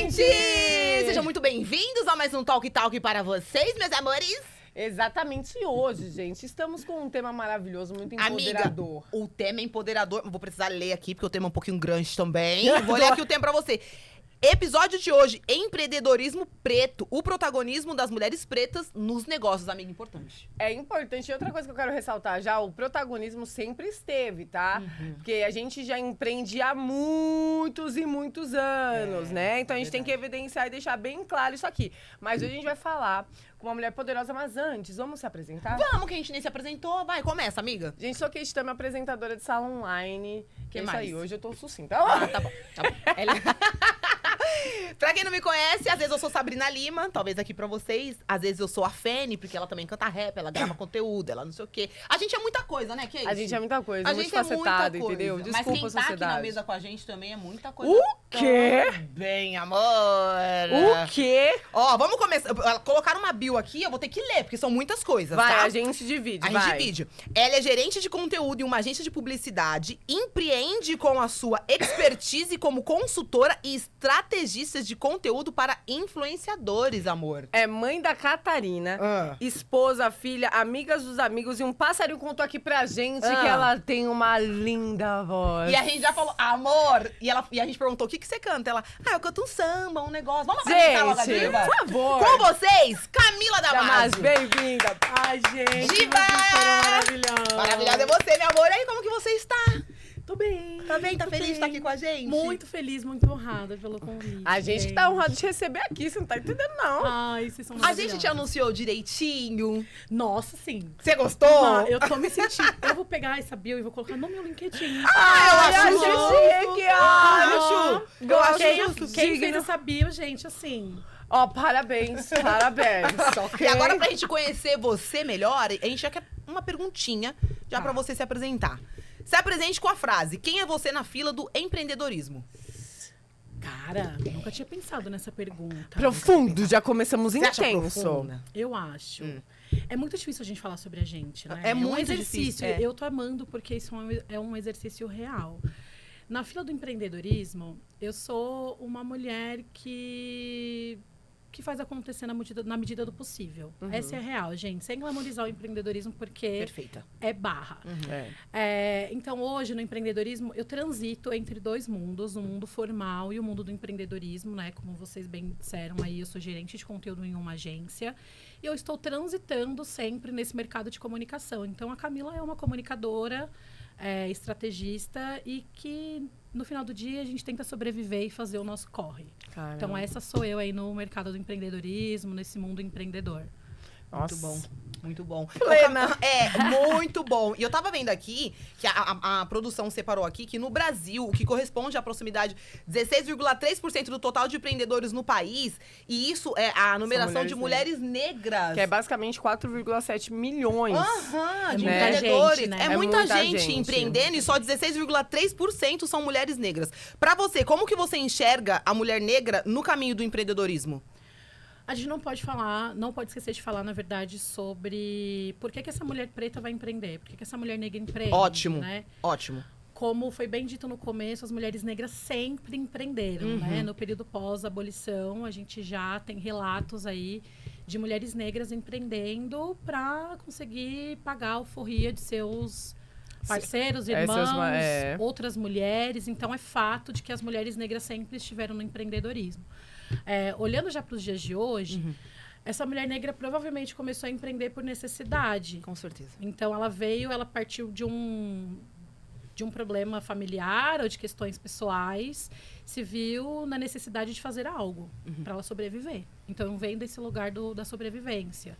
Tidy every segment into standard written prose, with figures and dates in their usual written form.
gente! Sejam muito bem-vindos a mais um Talk para vocês, meus amores. Exatamente hoje, gente. Estamos com um tema maravilhoso, muito empoderador. Amiga, o tema é empoderador. Vou precisar ler aqui, porque o tema é um pouquinho grande também. Vou ler aqui o tema pra você. Episódio de hoje, empreendedorismo preto. O protagonismo das mulheres pretas nos negócios, amiga, importante. É importante. E outra coisa que eu quero ressaltar já, o protagonismo sempre esteve, tá? Porque a gente já empreende há muitos e muitos anos, né? Então a gente tem que evidenciar e deixar bem claro isso aqui. Mas hoje a gente vai falar com uma mulher poderosa, mas antes, vamos se apresentar? Vamos, que a gente nem se apresentou. Vai, começa, amiga. Gente, sou Kate Tami, apresentadora de sala online. Que é isso mais? aí, hoje eu tô sucinta. Ah, tá bom, tá bom. Pra quem não me conhece, às vezes eu sou Sabrina Lima, talvez aqui pra vocês. Às vezes eu sou a Fene, porque ela também canta rap, ela grava conteúdo, ela não sei o quê. A gente é muita coisa, né, Kate? A gente é muita coisa, A gente é muita multifacetada, coisa. entendeu? Mas Desculpa, quem tá aqui sociedade. na mesa com a gente também é muita coisa. O quê? Bem, amor. O quê? Ó, vamos começar. Colocaram uma bio aqui, eu vou ter que ler, porque são muitas coisas, Vai, tá? a gente divide, A gente divide. Ela é gerente de conteúdo em uma agência de publicidade, empreende com a sua expertise como consultora e estrategista de conteúdo para influenciadores, amor. É mãe da Catarina, esposa, filha, amigas dos amigos, e um passarinho contou aqui pra gente que ela tem uma linda voz. E a gente já falou, amor, e a gente perguntou, o que você canta? Ela, eu canto um samba, um negócio. Vamos apresentar logo a Gente, diva? por favor. Com vocês, Camila Damasio, Damasio. bem-vinda. Ai, gente, Diva! vocês foram maravilhosos. Maravilhosa é você, meu amor. E aí, como que você está? Tô bem. Tá bem? Tá tô feliz de estar aqui com a gente? Muito feliz, muito honrada pelo convite. A gente que tá honrado de receber aqui, você não tá entendendo, não. Ai, vocês são A maravilhosos. gente te anunciou direitinho. Nossa, sim. Você gostou? Eu tô me sentindo... Eu vou pegar essa bio e vou colocar no meu LinkedIn. Ai, eu acho chique, justo. Eu acho Quem, justo. quem fez digno. essa bio, gente, assim... Ó, parabéns, parabéns. E agora, pra gente conhecer você melhor, a gente já quer uma perguntinha já pra você se apresentar. Se apresente com a frase, quem é você na fila do empreendedorismo? Cara, nunca tinha pensado nessa pergunta. Profundo, já começamos Você acha intenso. profunda? Eu acho. É muito difícil a gente falar sobre a gente, né? É um muito exercício. difícil, é. Eu tô amando porque isso é um exercício real. Na fila do empreendedorismo, eu sou uma mulher que faz acontecer na medida do possível. Essa é a real, gente. Sem glamorizar o empreendedorismo, porque Perfeita. é barra. Então, hoje, no empreendedorismo, eu transito entre dois mundos, o mundo formal e o mundo do empreendedorismo, né? Como vocês bem disseram aí, eu sou gerente de conteúdo em uma agência. E eu estou transitando sempre nesse mercado de comunicação. Então, a Camila é uma comunicadora, estrategista e que, no final do dia, a gente tenta sobreviver e fazer o nosso corre. Caramba. Então, essa sou eu aí no mercado do empreendedorismo, nesse mundo empreendedor. Nossa. Muito bom. Muito bom. Plena. Muito bom. E eu tava vendo aqui, que a produção separou aqui, que no Brasil, o que corresponde à proximidade 16,3% do total de empreendedores no país, e isso é a numeração de mulheres negras. Que é basicamente 4,7 milhões. Aham, de muita empreendedores. gente, né? É muita gente empreendendo e só 16,3% são mulheres negras. Pra você, como que você enxerga a mulher negra no caminho do empreendedorismo? A gente não pode esquecer de falar, na verdade, sobre por que essa mulher preta vai empreender, por que essa mulher negra empreende. Ótimo, né? ótimo. Como foi bem dito no começo, as mulheres negras sempre empreenderam, né? No período pós-abolição, a gente já tem relatos aí de mulheres negras empreendendo para conseguir pagar a alforria de seus parceiros, irmãos, outras mulheres. Então, é fato de que as mulheres negras sempre estiveram no empreendedorismo. Olhando já para os dias de hoje, essa mulher negra provavelmente começou a empreender por necessidade. Com certeza. Então, ela partiu de um problema familiar ou de questões pessoais, se viu na necessidade de fazer algo para ela sobreviver. Então, vem desse lugar da sobrevivência.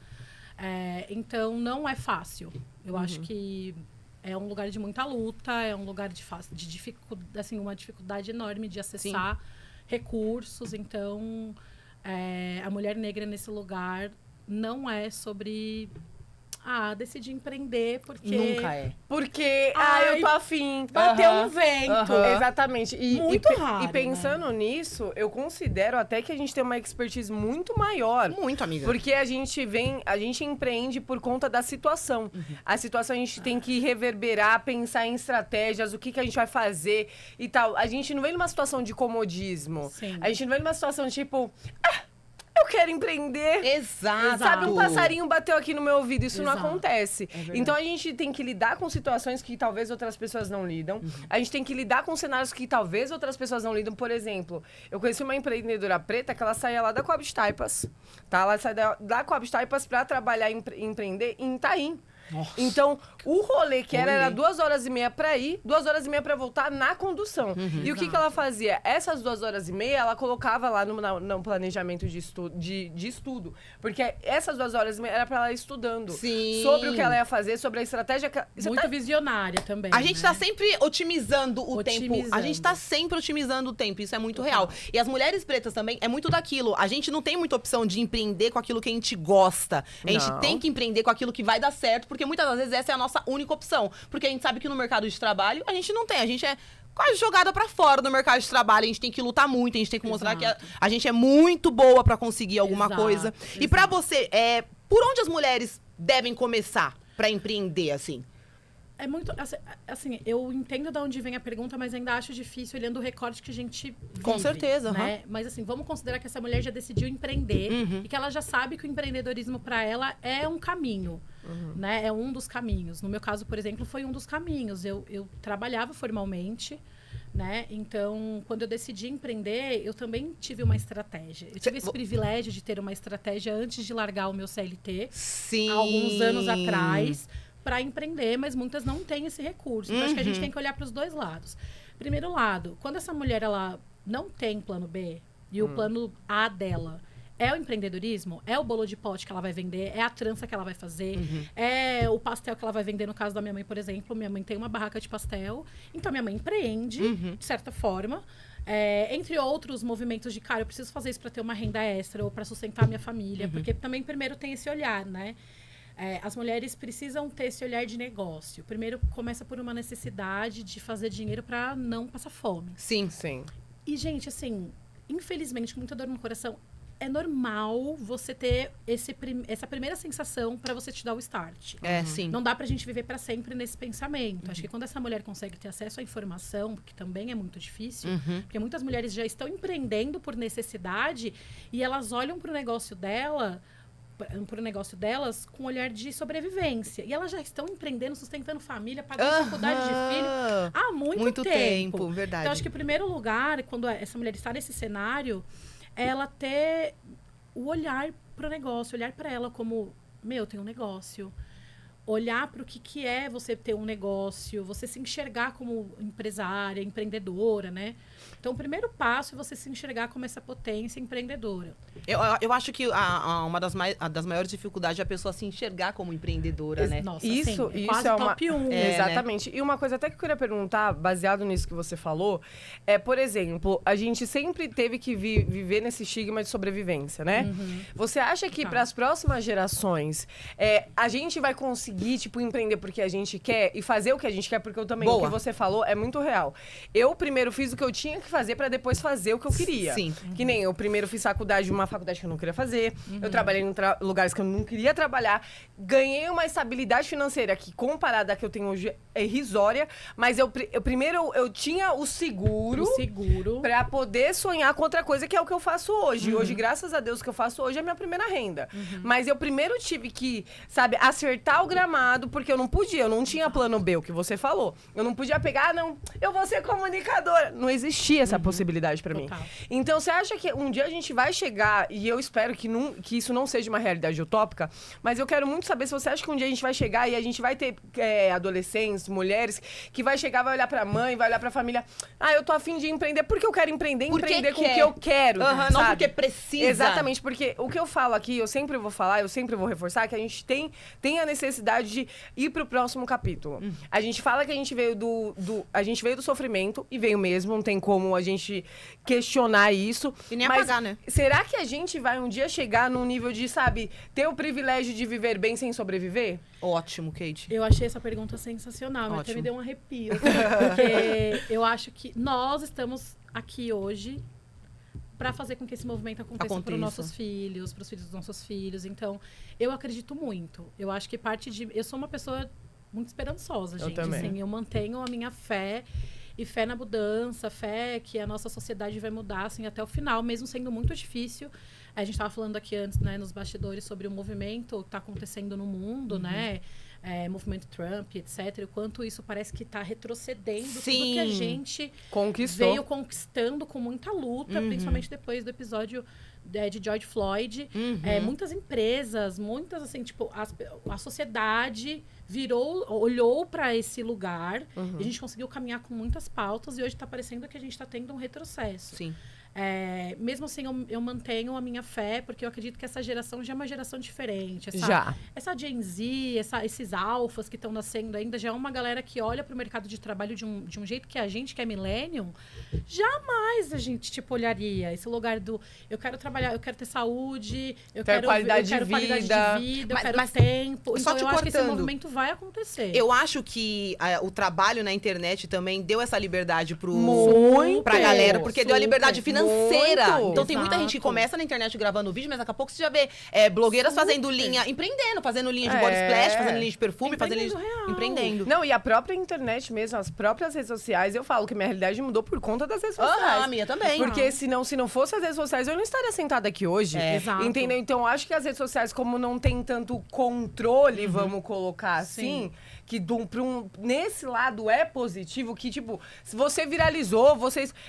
Então, não é fácil. Eu acho que é um lugar de muita luta, é um lugar de dificuldade, assim, uma dificuldade enorme de acessar recursos. Então, a mulher negra nesse lugar não é sobre decidi empreender porque... Nunca é. Porque, eu Ai, tô afim. Bateu um vento. Exatamente. Muito raro, E pensando nisso, eu considero até que a gente tem uma expertise muito maior. Muito, amiga. Porque a gente empreende por conta da situação. A situação a gente tem que reverberar, pensar em estratégias, o que a gente vai fazer e tal. A gente não vem numa situação de comodismo. Sim. A gente não vem numa situação tipo, eu quero empreender. Exato. Sabe, um passarinho bateu aqui no meu ouvido, isso não Exato. acontece. verdade. Então a gente tem que lidar com situações que talvez outras pessoas não lidam. A gente tem que lidar com cenários que talvez outras pessoas não lidam. Por exemplo, eu conheci uma empreendedora preta que ela saía lá da Coab de Taipas. Tá? Ela sai da Coab de Taipas pra trabalhar e empreender em Itaim. Nossa. Então, o rolê que era 2h30 pra ir, 2h30 pra voltar na condução. E o que ela fazia? Essas 2h30, ela colocava lá no planejamento de estudo. Porque essas 2h30 era pra ela ir estudando. Sim. Sobre o que ela ia fazer, sobre a estratégia que Muito visionária também. A gente né? tá sempre otimizando o tempo. A Otimizando. gente tá sempre otimizando o tempo. Isso é muito real. E as mulheres pretas também, é muito daquilo. A gente não tem muita opção de empreender com aquilo que a gente gosta. A gente Não. tem que empreender com aquilo que vai dar certo, porque muitas das vezes essa é a nossa única opção. Porque a gente sabe que no mercado de trabalho, a gente não tem. A gente é quase jogada pra fora do mercado de trabalho. A gente tem que lutar muito, a gente tem que mostrar que a gente é muito boa pra conseguir alguma Exato, coisa. E pra você, por onde as mulheres devem começar pra empreender, assim? É muito. Assim, eu entendo de onde vem a pergunta, mas ainda acho difícil olhando o recorte que a gente vive. Com certeza, né? Mas assim, vamos considerar que essa mulher já decidiu empreender Uhum. e que ela já sabe que o empreendedorismo para ela é um caminho. Né? É um dos caminhos. No meu caso, por exemplo, foi um dos caminhos. Eu trabalhava formalmente. Né? Então, quando eu decidi empreender, eu também tive uma estratégia. Eu tive esse privilégio de ter uma estratégia antes de largar o meu CLT, Sim. há alguns anos atrás, para empreender, mas muitas não têm esse recurso. Então, acho que a gente tem que olhar para os dois lados. Primeiro lado, quando essa mulher ela não tem plano B e o plano A dela é o empreendedorismo, é o bolo de pote que ela vai vender, é a trança que ela vai fazer, é o pastel que ela vai vender. No caso da minha mãe, por exemplo, minha mãe tem uma barraca de pastel, então minha mãe empreende, de certa forma. Entre outros movimentos de, cara, eu preciso fazer isso para ter uma renda extra ou para sustentar a minha família, porque também primeiro tem esse olhar, né? As mulheres precisam ter esse olhar de negócio. Primeiro começa por uma necessidade de fazer dinheiro para não passar fome. Sim. Sim. E, gente, assim, infelizmente, com muita dor no coração, é normal você ter essa primeira sensação para você te dar o start. Sim. Não dá pra gente viver para sempre nesse pensamento. Acho que quando essa mulher consegue ter acesso à informação, que também é muito difícil, porque muitas mulheres já estão empreendendo por necessidade e elas olham pro negócio delas com um olhar de sobrevivência. E elas já estão empreendendo, sustentando família, pagando faculdade de filho há muito tempo. Verdade. Então, acho que em primeiro lugar, quando essa mulher está nesse cenário, ela ter o olhar para o negócio, olhar para ela como, tem um negócio. Olhar para o que é você ter um negócio, você se enxergar como empresária, empreendedora, né? Então, o primeiro passo é você se enxergar como essa potência empreendedora. Eu acho que uma das maiores dificuldades é a pessoa se enxergar como empreendedora, né? Nossa, Isso assim, quase é uma... top 1. Exatamente. E uma coisa até que eu queria perguntar, baseado nisso que você falou, por exemplo, a gente sempre teve que viver nesse estigma de sobrevivência, né? Você acha que para as próximas gerações, a gente vai conseguir, empreender porque a gente quer e fazer o que a gente quer? Porque eu também, o que você falou é muito real. Eu primeiro fiz o que eu tinha que fazer para depois fazer o que eu queria. Sim. Que nem eu primeiro fiz uma faculdade que eu não queria fazer, eu trabalhei em lugares que eu não queria trabalhar, ganhei uma estabilidade financeira que, comparada à que eu tenho hoje, é irrisória, mas eu primeiro eu tinha o seguro para poder sonhar com outra coisa, que é o que eu faço hoje. Hoje, graças a Deus, o que eu faço hoje é a minha primeira renda. Mas eu primeiro tive que, acertar o gramado, porque eu não tinha plano B, o que você falou. Eu não podia pegar, eu vou ser comunicadora. Não existia essa possibilidade para mim. Então, você acha que um dia a gente vai chegar, e eu espero que isso não seja uma realidade utópica, mas eu quero muito saber se você acha que um dia a gente vai chegar e a gente vai ter adolescentes, mulheres, que vai chegar, vai olhar pra mãe, vai olhar pra família. Eu tô afim de empreender porque eu quero empreender com o que eu quero. Não porque precisa. Exatamente, porque o que eu falo aqui, eu sempre vou falar, eu sempre vou reforçar, que a gente tem a necessidade possibilidade de ir pro próximo capítulo. A gente fala que a gente veio a gente veio do sofrimento, e veio mesmo, não tem como a gente questionar isso. E nem mas apagar, né? será que a gente vai um dia chegar num nível de, sabe, ter o privilégio de viver bem sem sobreviver? Ótimo, Kate. Eu achei essa pergunta sensacional, até me deu um arrepio. Porque eu acho que nós estamos aqui hoje para fazer com que esse movimento aconteça para os nossos filhos, para os filhos dos nossos filhos. Então, eu acredito muito. Eu acho que parte de... Eu sou uma pessoa muito esperançosa, gente. Eu também. Assim, eu mantenho a minha fé e fé na mudança, fé que a nossa sociedade vai mudar assim, até o final, mesmo sendo muito difícil. A gente estava falando aqui antes, né, nos bastidores, sobre o movimento que está acontecendo no mundo, né? Movimento Trump, etc. O quanto isso parece que está retrocedendo tudo que a gente veio conquistando com muita luta, principalmente depois do episódio de George Floyd. Muitas empresas, muitas, assim, tipo, a sociedade olhou para esse lugar, e a gente conseguiu caminhar com muitas pautas, e hoje está parecendo que a gente está tendo um retrocesso. Sim. Mesmo assim, eu mantenho a minha fé, porque eu acredito que essa geração já é uma geração diferente. Essa Gen Z, esses alfas que estão nascendo ainda, já é uma galera que olha para o mercado de trabalho de um jeito que a gente, que é millennium, jamais a gente, tipo, olharia. Esse lugar do, eu quero trabalhar, eu quero ter saúde, eu quero qualidade de vida, eu quero tempo. Então, eu acho que esse movimento vai acontecer. Eu acho que o trabalho na internet também deu essa liberdade pra galera, porque deu a liberdade financeira. Então tem muita Exato. gente que começa na internet gravando vídeo, mas daqui a pouco você já vê blogueiras fazendo linha, empreendendo, fazendo linha de body splash, fazendo linha de perfume, fazendo linha de... Empreendendo. Não, e a própria internet mesmo, as próprias redes sociais, eu falo que minha realidade mudou por conta das redes sociais. A minha também. Porque se não fosse as redes sociais, eu não estaria sentada aqui hoje. Exato. Entendeu? Então, eu acho que as redes sociais, como não tem tanto controle, vamos colocar assim, que nesse lado é positivo, que, tipo, se você viralizou,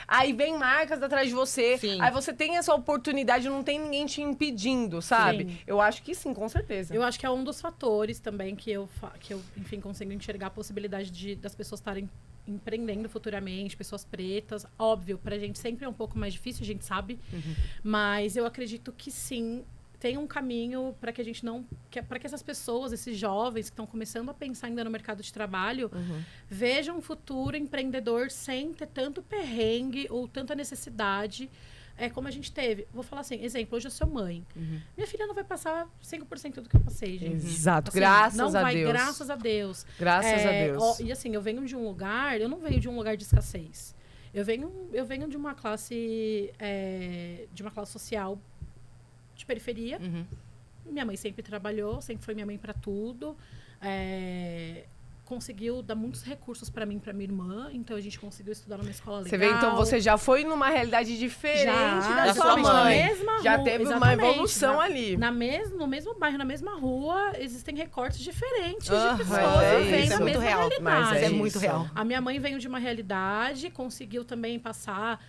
aí vem marcas atrás de você, aí você tem essa oportunidade, não tem ninguém te impedindo, sabe? Sim. Eu acho que sim, com certeza. Eu acho que é um dos fatores também que eu enfim, consigo enxergar a possibilidade das pessoas estarem empreendendo futuramente, pessoas pretas. Óbvio, pra gente sempre é um pouco mais difícil, a gente sabe. Mas eu acredito que sim, tem um caminho para que a gente não... para que essas pessoas, esses jovens que estão começando a pensar ainda no mercado de trabalho, vejam um futuro empreendedor sem ter tanto perrengue ou tanta necessidade como a gente teve. Vou falar assim, exemplo, hoje eu sou mãe. Minha filha não vai passar 5% do que eu passei, gente. Exato, Assim, graças não a vai, Deus. graças a Deus. Graças a Deus. E assim, eu venho de um lugar, eu não venho de um lugar de escassez. Eu venho de uma classe social de periferia. Minha mãe sempre trabalhou, sempre foi minha mãe para tudo. Conseguiu dar muitos recursos para mim e para minha irmã, então a gente conseguiu estudar numa escola legal. Você vê, então você já foi numa realidade diferente da sua mãe. mãe. Na mesma já rua, teve uma exatamente, evolução ali. No mesmo bairro, na mesma rua, existem recortes diferentes de Mas pessoas vivendo a muito mesma real. realidade. Mas é muito real. A minha mãe veio de uma realidade, conseguiu também passar,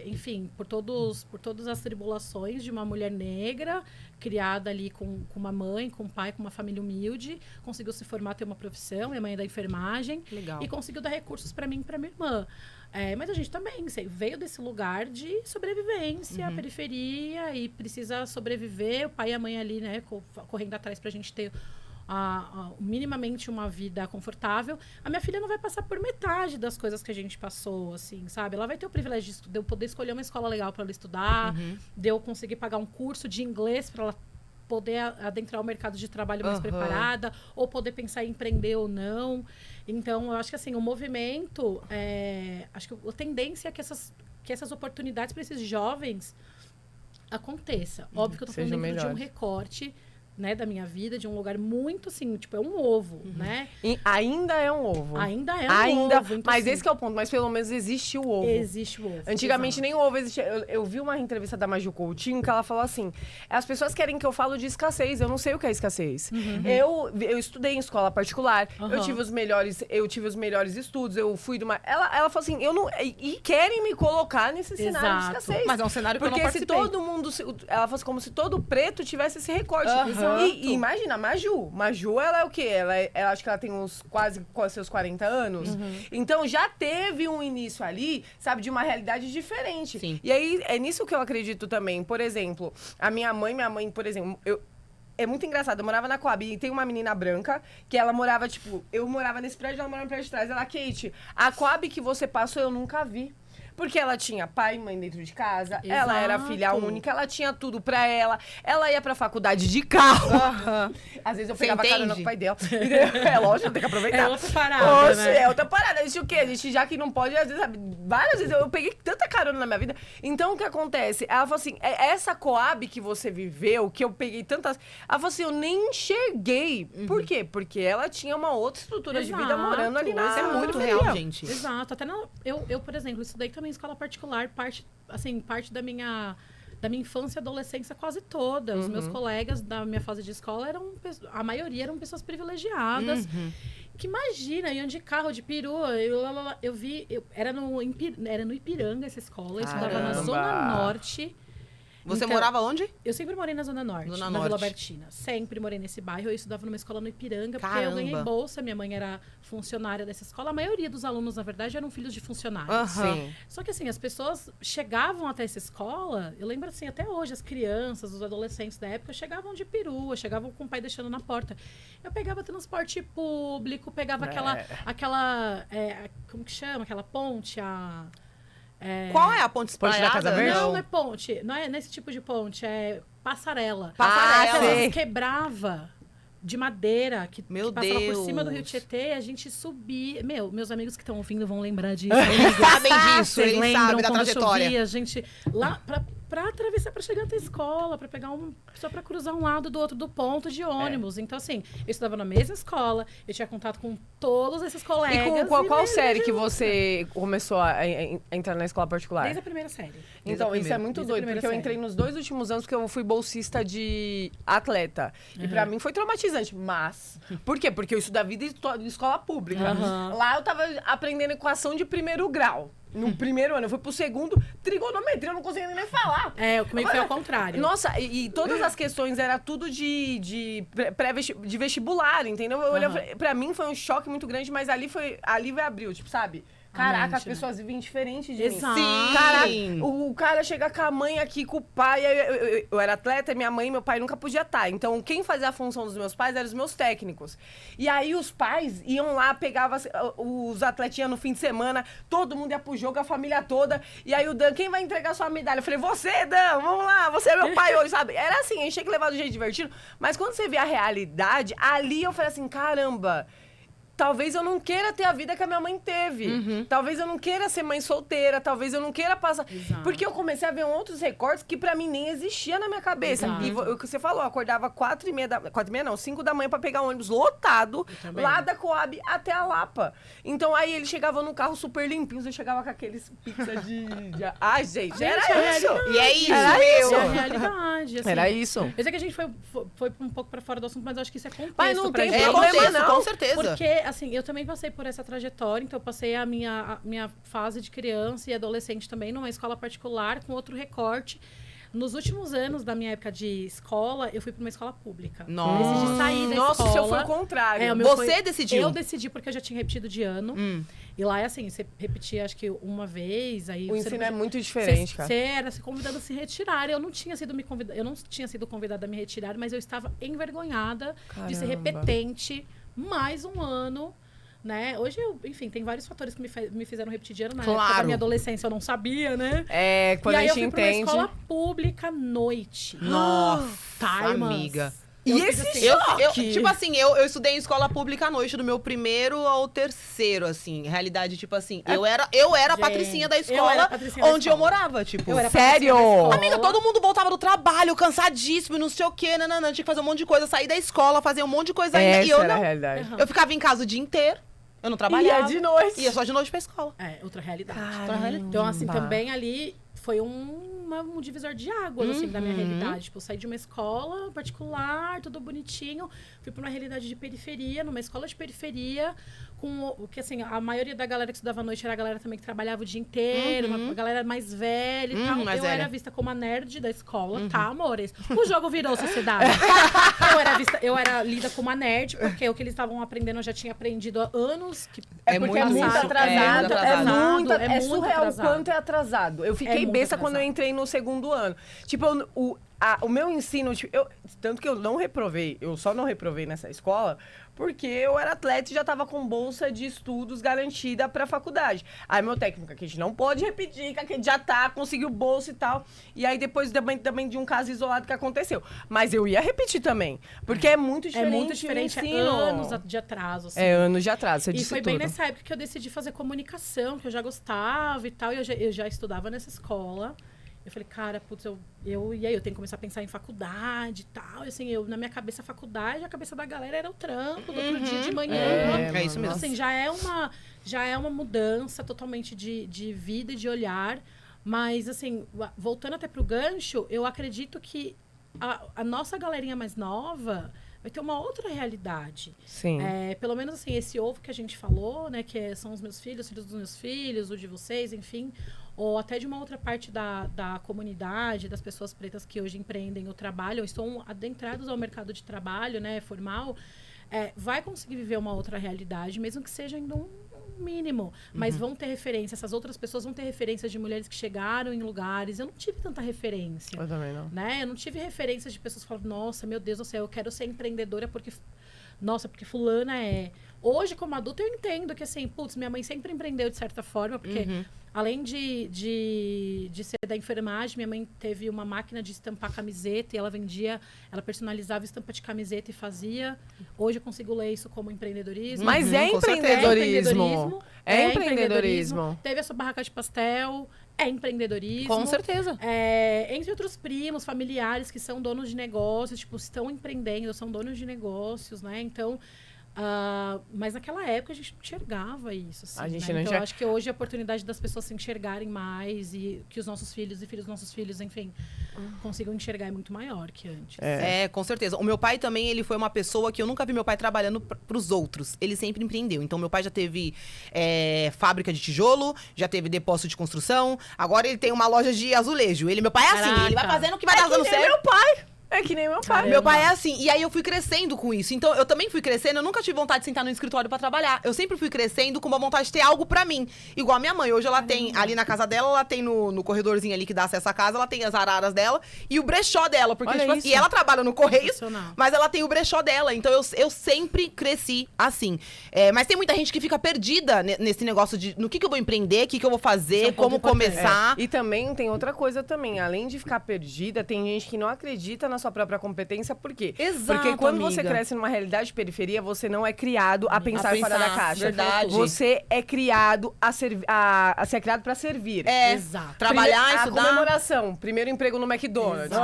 enfim, por todas as tribulações de uma mulher negra, criada ali com uma mãe, com um pai, com uma família humilde, conseguiu se formar, ter uma profissão, minha mãe é da enfermagem, Legal. e conseguiu dar recursos para mim e para minha irmã. Mas a gente também veio desse lugar de sobrevivência, periferia, e precisa sobreviver, o pai e a mãe ali, né, correndo atrás pra gente ter minimamente uma vida confortável. A minha filha não vai passar por metade das coisas que a gente passou, assim, sabe? Ela vai ter o privilégio de eu poder escolher uma escola legal para ela estudar, de eu conseguir pagar um curso de inglês para ela poder adentrar o mercado de trabalho mais preparada, ou poder pensar em empreender ou não. Então, eu acho que assim, o movimento, acho que a tendência é que essas oportunidades para esses jovens aconteça. Óbvio que eu tô falando dentro de um recorte, né, da minha vida, de um lugar muito assim, tipo, é um ovo, né? E ainda é um ovo. Ainda é um ovo. Então, mas assim, esse que é o ponto, mas pelo menos existe o ovo. Existe o ovo. Antigamente nem o ovo existia. Eu vi uma entrevista da Maju Coutinho que ela falou assim, as pessoas querem que eu falo de escassez, eu não sei o que é escassez. Eu estudei em escola particular, eu tive os melhores estudos, eu fui de uma... Ela falou assim, e querem me colocar nesse cenário de escassez. Mas é um cenário que eu não Porque se participei. todo mundo... Ela falou assim, como se todo preto tivesse esse recorte. E imagina, a Maju. Maju, ela é o quê? Ela acho que ela tem quase seus 40 anos. Então, já teve um início ali, sabe, de uma realidade diferente. Sim. E aí, é nisso que eu acredito também. Por exemplo, a minha mãe, por exemplo, é muito engraçado. Eu morava na Coab e tem uma menina branca que ela morava, tipo... Eu morava nesse prédio, ela morava no prédio de trás. Ela, Kate, a Coab que você passou eu nunca vi. Porque ela tinha pai e mãe dentro de casa, Exato. ela era filha única, ela tinha tudo pra ela ia pra faculdade de carro. Às vezes eu pegava carona com o pai dela. É lógico, tem que aproveitar. É outra parada, né? É outra parada. Isso o quê? A gente já que não pode, às vezes, sabe, várias vezes eu peguei tanta carona na minha vida. Então, o que acontece? Ela falou assim, essa Coab que você viveu, que eu peguei tantas... Ela falou assim, eu nem enxerguei. Por quê? Porque ela tinha uma outra estrutura de vida morando ali na... Isso é muito periferia. real, gente. Exato. Até eu, por exemplo, estudei também em escola particular, parte da minha infância e adolescência quase toda. Os meus colegas da minha fase de escola a maioria eram pessoas privilegiadas. Que imagina, iam de carro, de perua. Era no Ipiranga essa escola, eu estudava na Zona Norte. Você Então, morava onde? Eu sempre morei na Zona Norte, Zona na Norte. Vila Albertina. Sempre morei nesse bairro. Eu estudava numa escola no Ipiranga, porque Caramba. eu ganhei bolsa. Minha mãe era funcionária dessa escola. A maioria dos alunos, na verdade, eram filhos de funcionários. Sim. Só que, assim, as pessoas chegavam até essa escola... Eu lembro, assim, até hoje, as crianças, os adolescentes da época, chegavam de perua, chegavam com o pai deixando na porta. Eu pegava transporte público, pegava aquela como que chama? Aquela ponte, Qual é a ponte Ponte da espalhada? Casa Verde? Não é ponte. Não é nesse tipo de ponte. É passarela. Passarela. Às sei. vezes quebrava de madeira que Meu passava Deus. por cima do Rio Tietê. A gente subia. Meus amigos que estão ouvindo vão lembrar disso. Eles sabem disso, Vocês eles lembram sabem da quando trajetória. chovia, a gente... Lá pra atravessar, pra chegar até a escola, pra pegar só pra cruzar um lado do outro do ponto de ônibus. Então, assim, eu estudava na mesma escola, eu tinha contato com todos esses colegas. E com qual mesmo série de que luta. você começou a entrar na escola particular? Desde a primeira série. Então, isso é muito Desde a doido, primeira porque eu série. entrei nos 2 últimos anos que eu fui bolsista de atleta. E pra mim foi traumatizante, mas... Por quê? Porque eu estudo a vida de escola pública. Lá eu tava aprendendo equação de primeiro grau. No primeiro ano, eu fui pro segundo, trigonometria, eu não conseguia nem falar. Comigo foi ao contrário. Nossa, e todas as questões era tudo de vestibular, entendeu? Eu olhava, pra mim foi um choque muito grande, mas ali abriu, tipo, sabe? Caraca, mente, as pessoas vivem diferente de Exato. mim. Sim. Caraca, o cara chega com a mãe aqui, com o pai. Eu era atleta, minha mãe e meu pai nunca podia estar. Então, quem fazia a função dos meus pais eram os meus técnicos. E aí, os pais iam lá, pegavam os atletinhas no fim de semana, todo mundo ia pro jogo, a família toda. E aí, o Dan, quem vai entregar sua medalha? Eu falei, você, Dan, vamos lá, você é meu pai hoje, sabe? Era assim, a gente tinha que levar do jeito divertido. Mas quando você vê a realidade, ali eu falei assim, caramba... Talvez eu não queira ter a vida que a minha mãe teve. Talvez eu não queira ser mãe solteira. Talvez eu não queira passar... Exato. Porque eu comecei a ver outros recortes que pra mim nem existia na minha cabeça. Exato. E o que você falou, eu acordava 5 da manhã pra pegar um ônibus lotado, também. lá da Coab até a Lapa. Então aí ele chegava no carro super limpinho, eu chegava com aqueles pizza de... Ai, gente, era isso. E é isso, Era meu. isso. É a realidade, assim. Era isso. Eu sei que a gente foi um pouco pra fora do assunto, mas eu acho que isso é contexto Mas não pra tem gente. É problema, contexto, não. com certeza. Porque, assim, eu também passei por essa trajetória, então eu passei a minha fase de criança e adolescente também numa escola particular com outro recorte. Nos últimos anos da minha época de escola, eu fui para uma escola pública. Nossa. Eu decidi sair da Nossa, escola. o seu foi o contrário. O meu Você decidiu? Eu decidi porque eu já tinha repetido de ano. E lá é assim, você repetia acho que uma vez, aí O você ensino não é podia- muito diferente, cara. Você era se convidado a se retirar. Eu não tinha sido convidada a me retirar, mas eu estava envergonhada de ser Caramba. repetente mais um ano. Né? Hoje, enfim, tem vários fatores que me fizeram repetir de ano. Na época da minha adolescência, eu não sabia, né? É, quando e aí a gente eu fui entende... pra uma escola pública à noite. Nossa, Timeless. amiga. E Eu fiz esse assim, Eu, tipo assim, eu estudei em escola pública à noite, do meu primeiro ao terceiro, assim. Realidade, tipo assim, eu era a Gente, patricinha da eu era escola a patricinha da onde eu escola. morava, tipo. Eu era Sério? patricinha da escola. Amiga, todo mundo voltava do trabalho, cansadíssimo, e não sei o quê, nananã, tinha que fazer um monte de coisa, sair da escola, fazer um monte de coisa ainda. Essa E eu era a não. realidade. Uhum. Eu ficava em casa o dia inteiro, eu não Ia trabalhava. de noite. Ia só de noite pra escola. É, outra realidade. Caramba. Então, assim, também ali foi um divisor de águas, assim, da minha realidade. Tipo, eu saí de uma escola particular, tudo bonitinho, fui pra uma realidade de periferia, numa escola de periferia, com o que, assim, a maioria da galera que estudava à noite era a galera também que trabalhava o dia inteiro, uma galera mais velha e tal. mais Eu velha. era vista como a nerd da escola, tá, amores? O jogo virou sociedade. eu era lida como a nerd, porque o que eles estavam aprendendo eu já tinha aprendido há anos. Que Porque é muito passado. atrasado. É muito É muito surreal o atrasado. quanto é atrasado. Eu fiquei muito besta quando eu atrasado. entrei no segundo ano. Tipo, o meu ensino, tipo, tanto que eu não reprovei, eu só não reprovei nessa escola, porque eu era atleta e já tava com bolsa de estudos garantida pra faculdade. Aí meu técnico, que a gente não pode repetir, que a gente já conseguiu bolsa e tal. E aí depois também de um caso isolado que aconteceu. Mas eu ia repetir também, porque é muito diferente. É muito diferente, o ensino. anos de atraso. Assim. É anos de atraso, você E disse foi tudo. bem nessa época que eu decidi fazer comunicação, que eu já gostava e tal, e eu já estudava nessa escola. Eu falei, cara, putz, e aí eu tenho que começar a pensar em faculdade e tal. E assim, na minha cabeça, a faculdade, a cabeça da galera era o trampo, do outro dia de manhã. É isso mesmo. Assim, já é uma mudança totalmente de vida e de olhar. Mas, assim, voltando até pro gancho, eu acredito que a nossa galerinha mais nova vai ter uma outra realidade. Sim. Pelo menos, assim, esse ovo que a gente falou, né? Que são os meus filhos dos meus filhos, o de vocês, enfim. Ou até de uma outra parte da comunidade, das pessoas pretas que hoje empreendem o trabalho, ou estão adentrados ao mercado de trabalho, né, formal, vai conseguir viver uma outra realidade, mesmo que seja ainda um mínimo. Mas vão ter referência, essas outras pessoas vão ter referências de mulheres que chegaram em lugares. Eu não tive tanta referência. Eu também não. Né? Eu não tive referências de pessoas que falam, nossa, meu Deus do céu, eu quero ser empreendedora porque fulana é... Hoje, como adulta, eu entendo que, assim, putz, minha mãe sempre empreendeu de certa forma, porque além de ser da enfermagem, minha mãe teve uma máquina de estampar camiseta e ela personalizava estampa de camiseta e fazia. Hoje eu consigo ler isso como empreendedorismo. Mas é empreendedorismo. É empreendedorismo. Teve a sua barraca de pastel, é empreendedorismo. Com certeza. Entre outros primos, familiares que são donos de negócios, tipo, estão empreendendo, são donos de negócios, né? Então... mas naquela época a gente não enxergava isso. Assim, a gente né? não Então, eu acho que hoje a oportunidade das pessoas se enxergarem mais e que os nossos filhos e filhos dos nossos filhos, enfim, consigam enxergar é muito maior que antes. Com certeza. O meu pai também, ele foi uma pessoa que eu nunca vi meu pai trabalhando pros outros. Ele sempre empreendeu. Então, meu pai já teve fábrica de tijolo, já teve depósito de construção. Agora ele tem uma loja de azulejo. Meu pai é assim, Caraca. ele vai fazendo o que vai dando certo. Meu pai! É que nem meu pai. Caramba. Meu pai é assim. E aí eu fui crescendo com isso. Então, eu também fui crescendo. Eu nunca tive vontade de sentar no escritório pra trabalhar. Eu sempre fui crescendo com uma vontade de ter algo pra mim. Igual a minha mãe. Hoje ela tem, ali na casa dela, ela tem no corredorzinho ali que dá acesso à casa, ela tem as araras dela e o brechó dela. Porque, tipo, e ela trabalha no Correios, mas ela tem o brechó dela. Então, eu sempre cresci assim. Mas tem muita gente que fica perdida nesse negócio de no que eu vou empreender, o que eu vou fazer, como começar. E também tem outra coisa também. Além de ficar perdida, tem gente que não acredita na sua própria competência. Por quê? Exato, porque quando amiga. você cresce numa realidade de periferia, você não é criado a pensar fora da caixa. Verdade. Você é criado a ser criado pra servir. Exato. Trabalhar, A estudar. comemoração. Primeiro emprego no McDonald's.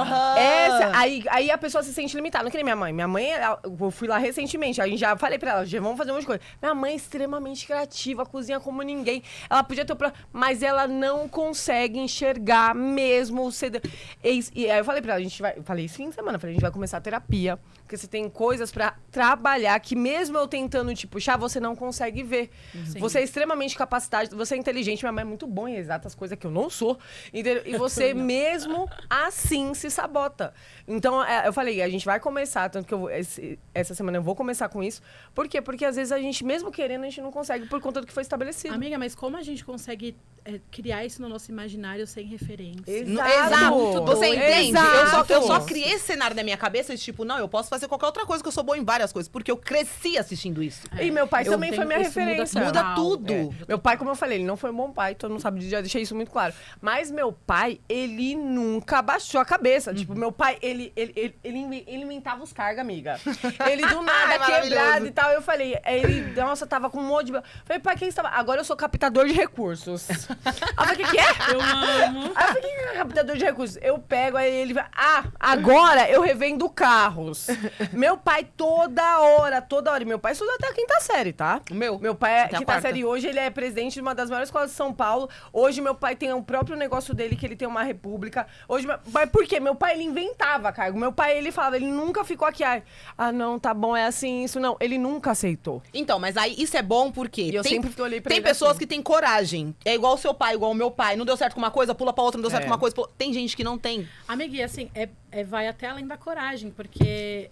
Aí a pessoa se sente limitada. Não que nem minha mãe. Minha mãe, eu fui lá recentemente. A gente já falei pra ela, já vamos fazer um monte de coisa. Minha mãe é extremamente criativa, cozinha como ninguém. Ela podia ter... Mas ela não consegue enxergar mesmo o CD. E aí eu falei pra ela, eu falei esse fim de semana, a gente vai começar a terapia, porque você tem coisas pra trabalhar que mesmo eu tentando te puxar, você não consegue ver. Sim. Você é extremamente capacitado, você é inteligente, minha mãe é muito boa em exatas coisas que eu não sou, entendeu? E você mesmo assim se sabota. Então, eu falei, a gente vai começar, tanto que essa semana eu vou começar com isso. Por quê? Porque às vezes a gente, mesmo querendo, a gente não consegue por conta do que foi estabelecido. Amiga, mas como a gente consegue criar isso no nosso imaginário sem referência? Exato. Você entende? Exato. Eu só criei esse cenário na minha cabeça de tipo, não, eu posso fazer qualquer outra coisa, que eu sou boa em várias coisas, porque eu cresci assistindo isso. E meu pai também foi minha referência. Muda tudo. Meu pai, como eu falei, ele não foi um bom pai, todo mundo sabe, já deixei isso muito claro. Mas meu pai, ele nunca abaixou a cabeça. Tipo, meu pai, ele inventava os cargos, amiga. Ele do nada, quebrado e tal. Eu falei, nossa, tava com um monte de... Falei, pai, quem estava? Agora eu sou captador de recursos. Aí eu falei, o que é? Eu amo. Aí eu falei, o que é captador de recursos? Eu pego, aí ele vai... agora eu revendo carros. Meu pai toda hora. E meu pai estudou até a 5ª série, tá? Meu pai é 5ª série. Hoje ele é presidente de uma das maiores escolas de São Paulo. Hoje meu pai tem o próprio negócio dele, que ele tem uma república. Hoje, mas por quê? Meu pai, ele inventava cargo. Meu pai, ele falava, ele nunca ficou aqui, não, tá bom, é assim, isso não. Ele nunca aceitou. Então, mas aí isso é bom porque E eu sempre olhei pra tem ele pessoas assim. que têm coragem. É igual o seu pai, igual o meu pai. Não deu certo com uma coisa, pula pra outra, não deu certo com uma coisa. Tem gente que não tem. Amiga, e assim, vai até além da coragem, porque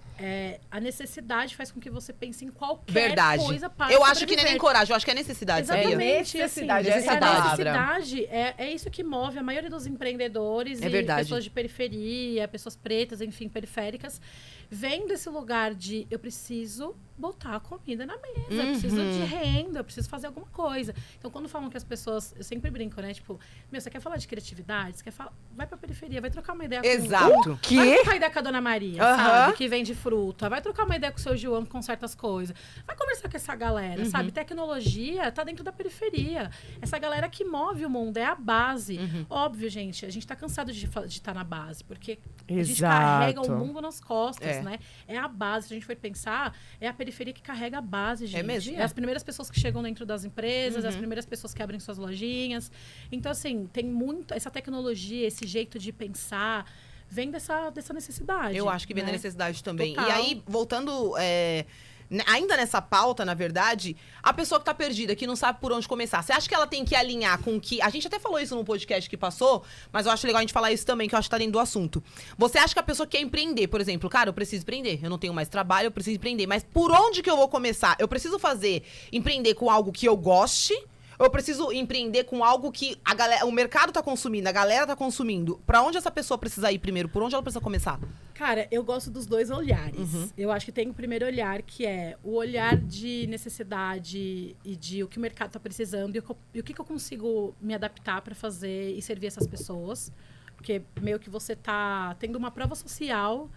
a necessidade faz com que você pense em qualquer coisa para Eu acho que não é nem coragem, eu acho que é necessidade, sabia? Exatamente. Necessidade, Assim, essa a palavra. necessidade é isso que move a maioria dos empreendedores e pessoas de periferia, pessoas pretas, enfim, periféricas, vem desse lugar de eu preciso botar a comida na mesa, eu preciso de renda, eu preciso fazer alguma coisa. Então, quando falam que as pessoas... Eu sempre brinco, né? Tipo, você quer falar de criatividade? Você quer falar... Vai pra periferia, vai trocar uma ideia com... Exato. Vai trocar ideia com a Dona Maria, sabe? Que vende fruta. Vai trocar uma ideia com o seu João com certas coisas. Vai conversar com essa galera, sabe? Tecnologia tá dentro da periferia. Essa galera que move o mundo, é a base. Óbvio, gente, a gente tá cansado de estar na base, porque a gente carrega o mundo nas costas, né? É a base. Se a gente for pensar, é a periferia que carrega a base, gente. É mesmo? É as primeiras pessoas que chegam dentro das empresas, as primeiras pessoas que abrem suas lojinhas. Então, assim, tem muito... Essa tecnologia, esse jeito de pensar, vem dessa necessidade. Eu acho que vem da necessidade também. Total. E aí, voltando... ainda nessa pauta, na verdade, a pessoa que tá perdida, que não sabe por onde começar, você acha que ela tem que alinhar com o que... A gente até falou isso no podcast que passou, mas eu acho legal a gente falar isso também, que eu acho que tá dentro do assunto. Você acha que a pessoa quer empreender, por exemplo, cara, eu preciso empreender, eu não tenho mais trabalho, eu preciso empreender, mas por onde que eu vou começar? Eu preciso empreender com algo que eu goste, ou eu preciso empreender com algo que o mercado tá consumindo, a galera tá consumindo? Pra onde essa pessoa precisa ir primeiro? Por onde ela precisa começar? Cara, eu gosto dos dois olhares. Eu acho que tem o primeiro olhar, que é o olhar de necessidade e de o que o mercado está precisando e o que eu consigo me adaptar para fazer e servir essas pessoas. Porque meio que você tá tendo uma prova social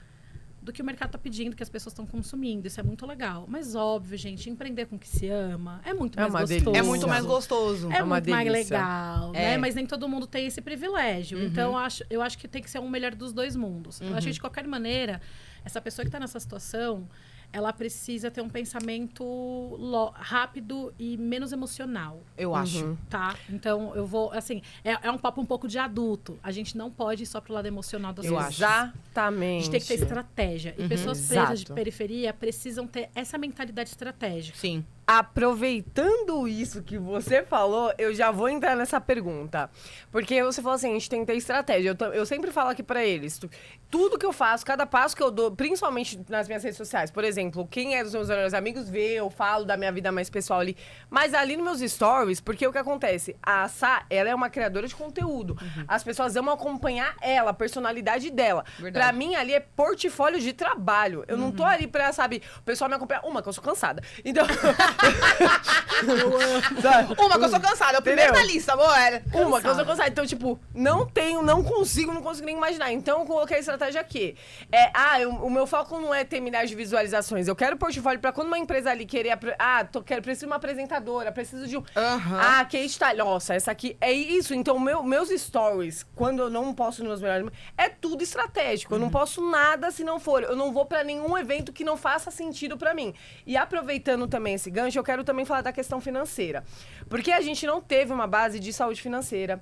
do que o mercado está pedindo, que as pessoas estão consumindo. Isso é muito legal. Mas, óbvio, gente, empreender com o que se ama é muito mais gostoso. Delícia. É muito mais gostoso. É uma muito delícia. mais legal, né? Mas nem todo mundo tem esse privilégio. Então, eu acho que tem que ser um melhor dos dois mundos. Eu acho que, de qualquer maneira, essa pessoa que está nessa situação, ela precisa ter um pensamento rápido e menos emocional. Eu acho. Tá? Então, eu vou... Assim, é um papo um pouco de adulto. A gente não pode ir só pro lado emocional das coisas. Exatamente. A gente tem que ter estratégia. E pessoas pretas de periferia precisam ter essa mentalidade estratégica. Sim. Aproveitando isso que você falou, eu já vou entrar nessa pergunta. Porque você falou assim, a gente tem que ter estratégia. Eu sempre falo aqui pra eles, tudo que eu faço, cada passo que eu dou, principalmente nas minhas redes sociais, por exemplo, quem é dos meus melhores amigos vê, eu falo da minha vida mais pessoal ali. Mas ali nos meus stories, porque o que acontece? A Sá, ela é uma criadora de conteúdo. As pessoas amam acompanhar ela, a personalidade dela. Verdade. Pra mim, ali é portfólio de trabalho. Eu não tô ali pra, sabe, o pessoal me acompanhar. Que eu sou cansada. Então... Uma que eu sou cansada, é o primeiro na lista, amor. Uma que eu sou cansada. Então, tipo, não consigo nem imaginar. Então, eu coloquei a estratégia aqui. O meu foco não é ter milhares de visualizações. Eu quero portfólio pra quando uma empresa ali querer... preciso de uma apresentadora, preciso de um... Kate tá... Nossa, essa aqui... É isso. Então, meus stories, quando eu não posto nos meus melhores... É tudo estratégico. Eu não posto nada se não for. Eu não vou pra nenhum evento que não faça sentido pra mim. E aproveitando também esse gancho, eu quero também falar da questão financeira. Porque a gente não teve uma base de saúde financeira,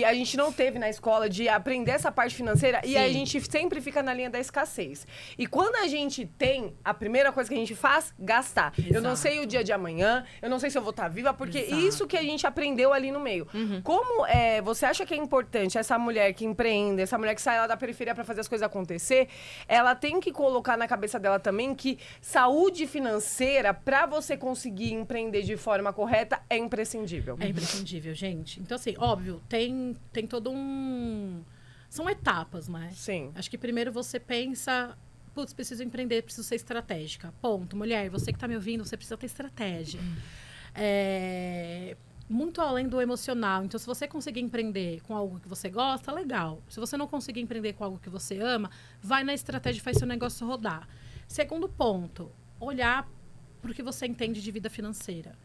a gente não teve na escola de aprender essa parte financeira. Sim. E a gente sempre fica na linha da escassez. E quando a gente tem, a primeira coisa que a gente faz, gastar. Exato. Eu não sei o dia de amanhã, eu não sei se eu vou estar viva, porque isso que a gente aprendeu ali no meio. Como você acha que é importante essa mulher que empreende, essa mulher que sai lá da periferia para fazer as coisas acontecer, ela tem que colocar na cabeça dela também que saúde financeira, para você conseguir empreender de forma correta, é imprescindível. É imprescindível, gente. Então, assim, óbvio, tem todo um... São etapas, né? Sim. Acho que primeiro você pensa... Putz, preciso empreender, preciso ser estratégica. Ponto. Mulher, você que tá me ouvindo, você precisa ter estratégia. Muito além do emocional. Então, se você conseguir empreender com algo que você gosta, legal. Se você não conseguir empreender com algo que você ama, vai na estratégia e faz seu negócio rodar. Segundo ponto, olhar para o que você entende de vida financeira.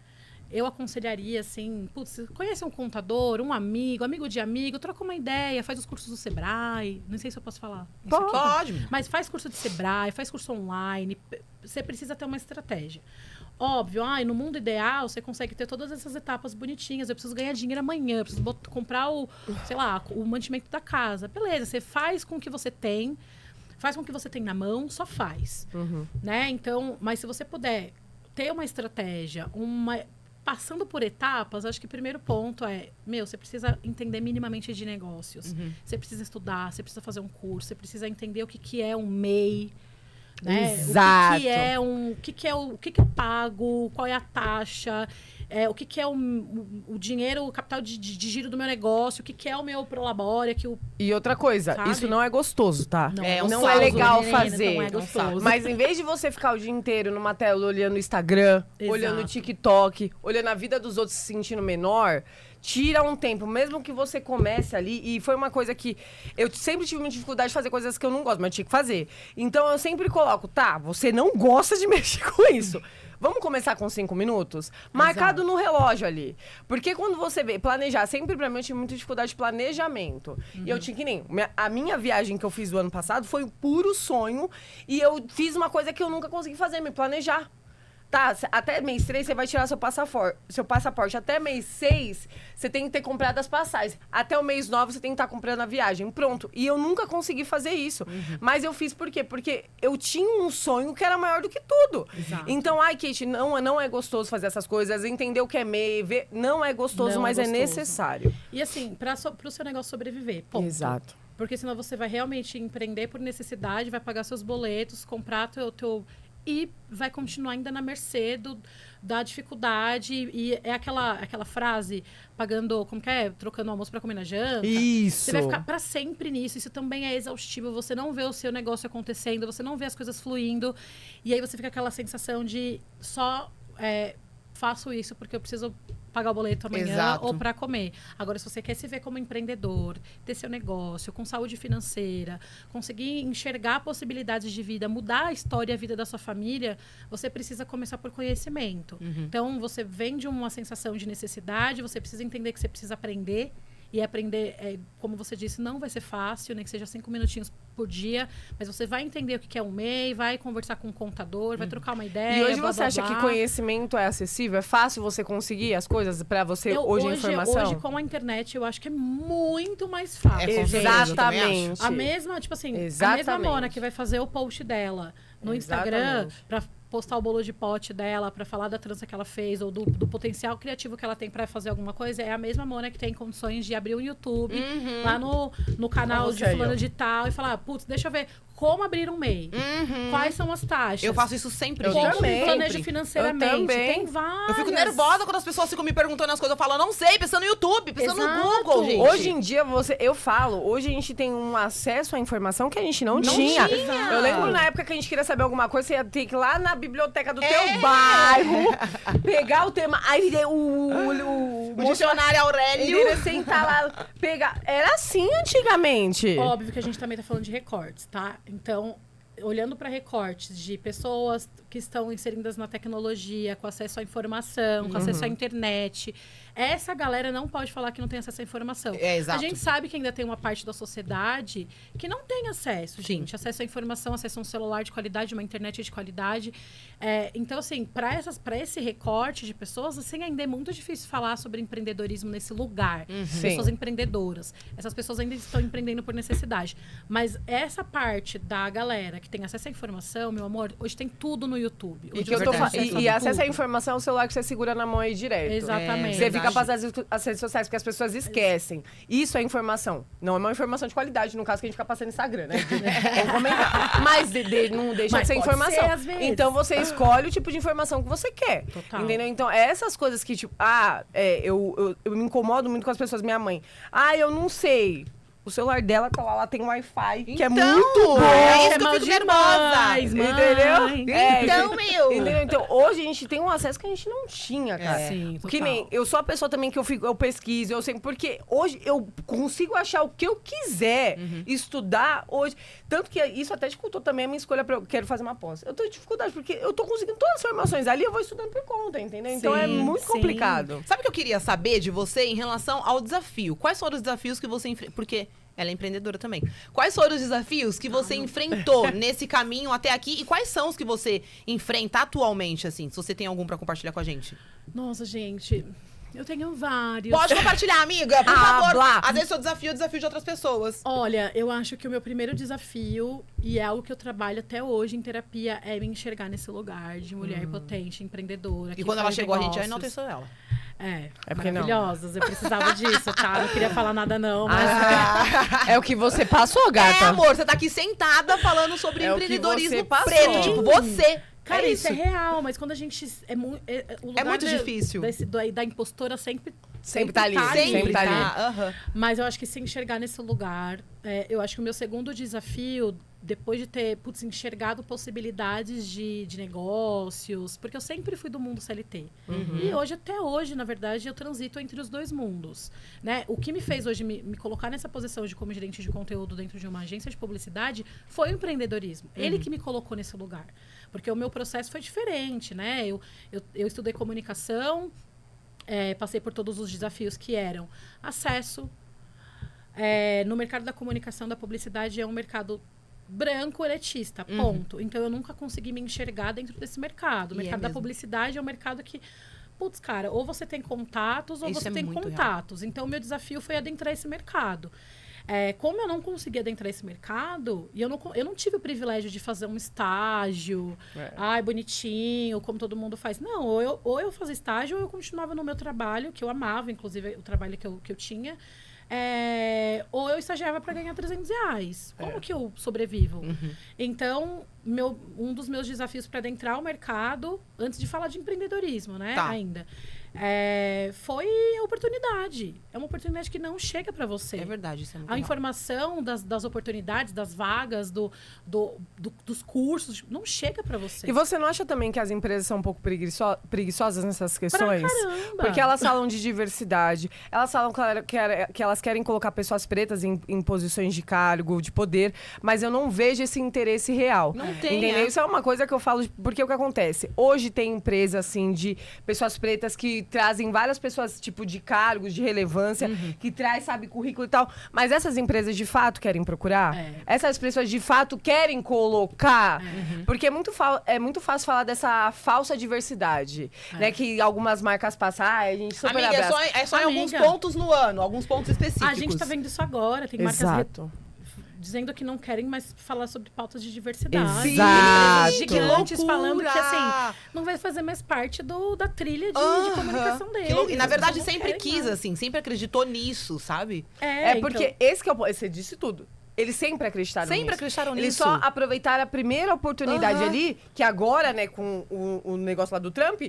Eu aconselharia, assim, putz, conhece um contador, um amigo de amigo, troca uma ideia, faz os cursos do Sebrae. Não sei se eu posso falar. Pode. Mas faz curso de Sebrae, faz curso online. Você precisa ter uma estratégia. Óbvio, no mundo ideal, você consegue ter todas essas etapas bonitinhas. Eu preciso ganhar dinheiro amanhã, eu preciso comprar o mantimento da casa. Beleza, você faz com o que você tem, faz com o que você tem na mão, só faz. Né? Então, mas se você puder ter uma estratégia, passando por etapas, acho que o primeiro ponto é, você precisa entender minimamente de negócios. Você precisa estudar, você precisa fazer um curso, você precisa entender o que é um MEI, né? Exato. O que eu pago, qual é a taxa, o que é o dinheiro, o capital de giro do meu negócio, o que é o meu Prolabore, E outra coisa, sabe? isso não é gostoso, tá? Não é legal menina, fazer. não é gostoso. Mas em vez de você ficar o dia inteiro numa tela olhando o Instagram, Exato. olhando o TikTok, olhando a vida dos outros se sentindo menor, tira um tempo, mesmo que você comece ali. E foi uma coisa que eu sempre tive muita dificuldade de fazer coisas que eu não gosto, mas eu tinha que fazer. Então eu sempre coloco, tá, você não gosta de mexer com isso. Vamos começar com 5 minutos? Marcado no relógio ali. Porque quando você vê, planejar, sempre pra mim eu tive muita dificuldade de planejamento. E eu tinha que nem. A minha viagem que eu fiz do ano passado foi um puro sonho. E eu fiz uma coisa que eu nunca consegui fazer, me planejar. Tá, até mês 3 você vai tirar seu passaporte. Até mês 6, você tem que ter comprado as passagens. Até o mês 9, você tem que estar comprando a viagem. Pronto. E eu nunca consegui fazer isso. Mas eu fiz por quê? Porque eu tinha um sonho que era maior do que tudo. Exato. Então, Kate, não é gostoso fazer essas coisas. Entender o que é MEI, não é gostoso, Não mas é é gostoso. necessário. E assim, pro seu negócio sobreviver, ponto. Exato. Porque senão você vai realmente empreender por necessidade, vai pagar seus boletos, comprar teu e vai continuar ainda na mercê da dificuldade. E é aquela frase, pagando, como que é? Trocando o almoço para comer na janta. Isso. Você vai ficar para sempre nisso. Isso também é exaustivo. Você não vê o seu negócio acontecendo, você não vê as coisas fluindo. E aí você fica aquela sensação de só faço isso porque eu preciso pagar o boleto amanhã. Exato. Ou para comer. Agora, se você quer se ver como empreendedor, ter seu negócio, com saúde financeira, conseguir enxergar possibilidades de vida, mudar a história e a vida da sua família, você precisa começar por conhecimento. Então, você vem de uma sensação de necessidade, você precisa entender que você precisa aprender. E aprender, como você disse, não vai ser fácil, nem que seja 5 minutinhos por dia, mas você vai entender o que é um MEI, vai conversar com um contador, vai trocar uma ideia. E hoje blá, você blá, acha blá. que conhecimento é acessível? É fácil você conseguir as coisas para você hoje a informação? Hoje, com a internet, eu acho que é muito mais fácil. Com certeza, eu também acho. Exatamente. A mesma, tipo assim, a mesma Exatamente. Mona que vai fazer o post dela no Instagram pra postar o bolo de pote dela, pra falar da trança que ela fez, ou do potencial criativo que ela tem pra fazer alguma coisa, é a mesma Mona que tem condições de abrir um YouTube lá no canal de fulano de tal e falar, putz, deixa eu ver como abrir um MEI. Quais são as taxas? Eu faço isso sempre, Eu gente. Como me também. planejo financeiramente? Eu também. Tem várias. Eu fico nervosa quando as pessoas ficam me perguntando as coisas. Eu falo, eu não sei, pensando no YouTube, pensando no Exato. Google, gente. Hoje em dia, hoje a gente tem um acesso à informação que a gente não tinha. Eu lembro na época que a gente queria saber alguma coisa, você ia ter que ir lá na biblioteca do teu bairro, pegar o tema, aí O dicionário Aurélio. ele sentar lá, pegar. Era assim antigamente. Óbvio que a gente também tá falando de recortes, tá? Então, olhando para recortes de pessoas que estão inseridas na tecnologia, com acesso à informação, com acesso à internet, essa galera não pode falar que não tem acesso à informação. Exato. A gente sabe que ainda tem uma parte da sociedade que não tem acesso, gente. Acesso à informação, acesso a um celular de qualidade, uma internet de qualidade. Então, assim, para esse recorte de pessoas, assim, ainda é muito difícil falar sobre empreendedorismo nesse lugar. Pessoas empreendedoras. Essas pessoas ainda estão empreendendo por necessidade. Mas essa parte da galera que tem acesso à informação, meu amor, hoje tem tudo no YouTube. E, Hoje que eu você tô tem acesso e a acesso à tudo. informação é o celular que você segura na mão aí direto. Exatamente. Você fica passando as redes sociais, porque as pessoas esquecem. Isso é informação. Não é uma informação de qualidade, no caso que a gente fica passando no Instagram, né? Vamos comentar. Mas não deixa de ser pode informação. ser, às vezes. Então você escolhe o tipo de informação que você quer. Total. Entendeu? Então, essas coisas que, tipo, eu me incomodo muito com as pessoas, minha mãe. Eu não sei. O celular dela tá lá tem Wi-Fi, que é Então, muito bom. é isso que eu mal fico demais, nervosa. mãe. Entendeu? Então, meu. Entendeu? Então, hoje a gente tem um acesso que a gente não tinha, cara. Sim, Porque total. nem eu sou a pessoa também que eu pesquiso, eu sei, porque hoje eu consigo achar o que eu quiser estudar hoje. Tanto que isso até dificultou também a minha escolha para eu quero fazer uma pós. Eu tô em dificuldade, porque eu tô conseguindo todas as informações ali, eu vou estudando por conta, entendeu? Então é Sim, muito sim. complicado. Sabe o que eu queria saber de você em relação ao desafio? Quais foram os desafios que você enfrentou? Porque ela é empreendedora também. Quais foram os desafios que você enfrentou nesse caminho até aqui? E quais são os que você enfrenta atualmente, assim? Se você tem algum pra compartilhar com a gente. Nossa, gente. Eu tenho vários. Pode compartilhar, amiga, por favor. Blá. Às vezes seu desafio é o desafio de outras pessoas. Olha, eu acho que o meu primeiro desafio, e é algo que eu trabalho até hoje em terapia, é me enxergar nesse lugar de mulher potente, empreendedora. E que quando ela faz chegou, a gente já negócios. enalteceu ela. É porque não. Maravilhosas. Eu precisava disso, tá? Não queria falar nada, não. Mas É o que você passou, gata. É, amor, você tá aqui sentada falando sobre É o que empreendedorismo você passou. preto. Tipo, você. cara, é isso é real. Mas quando a gente... o lugar muito difícil. Da impostora sempre tá ali, sempre tá ali. Aham. Mas eu acho que se enxergar nesse lugar... eu acho que o meu segundo desafio, depois de ter enxergado possibilidades de negócios... Porque eu sempre fui do mundo CLT. E hoje, até hoje, na verdade, eu transito entre os dois mundos. Né? O que me fez hoje me colocar nessa posição de como gerente de conteúdo dentro de uma agência de publicidade foi o empreendedorismo. Ele que me colocou nesse lugar. Porque o meu processo foi diferente, né? Eu estudei comunicação... passei por todos os desafios que eram acesso. No mercado da comunicação, da publicidade, é um mercado branco elitista, ponto. Então, eu nunca consegui me enxergar dentro desse mercado. O mercado da publicidade é um mercado que... Putz, cara, ou você tem contatos ou Isso você é tem muito contatos. Então, o meu desafio foi adentrar esse mercado. Como eu não consegui adentrar esse mercado, e eu não tive o privilégio de fazer um estágio, bonitinho, como todo mundo faz. Não, ou eu fazia estágio, ou eu continuava no meu trabalho, que eu amava, inclusive, o trabalho que eu tinha. Ou eu estagiava para ganhar R$300. Como que eu sobrevivo? Então, um dos meus desafios para adentrar o mercado, antes de falar de empreendedorismo, né, ainda... foi a oportunidade. É uma oportunidade que não chega para você. É verdade, isso é muito A real. informação das oportunidades, das vagas, dos cursos, não chega para você. E você não acha também que as empresas são um pouco preguiçosas nessas questões? Pra caramba! Porque elas falam de diversidade, elas falam que elas querem colocar pessoas pretas em posições de cargo, de poder, mas eu não vejo esse interesse real. Não tem, Entendeu? Isso é uma coisa que eu falo, porque o que acontece? Hoje tem empresa, assim, de pessoas pretas que trazem várias pessoas, tipo, de cargos, de relevância, que traz, sabe, currículo e tal. Mas essas empresas, de fato, querem procurar? Essas pessoas, de fato, querem colocar? Porque é muito fácil falar dessa falsa diversidade, né? Que algumas marcas passam, a gente super Amiga, abraça. é só em alguns pontos no ano, alguns pontos específicos. A gente tá vendo isso agora. Tem marcas Exato. dizendo que não querem mais falar sobre pautas de diversidade. Exato. Gigantes Que falando que, loucura! assim, não vai fazer mais parte da trilha de comunicação deles. E, na verdade, Eles não sempre querem quis, mais. assim, sempre acreditou nisso, sabe? Porque esse que é o ponto. Você disse tudo. Eles sempre acreditaram nisso. Sempre acreditaram Eles nisso. só aproveitaram a primeira oportunidade ali, que agora, né, com o negócio lá do Trump,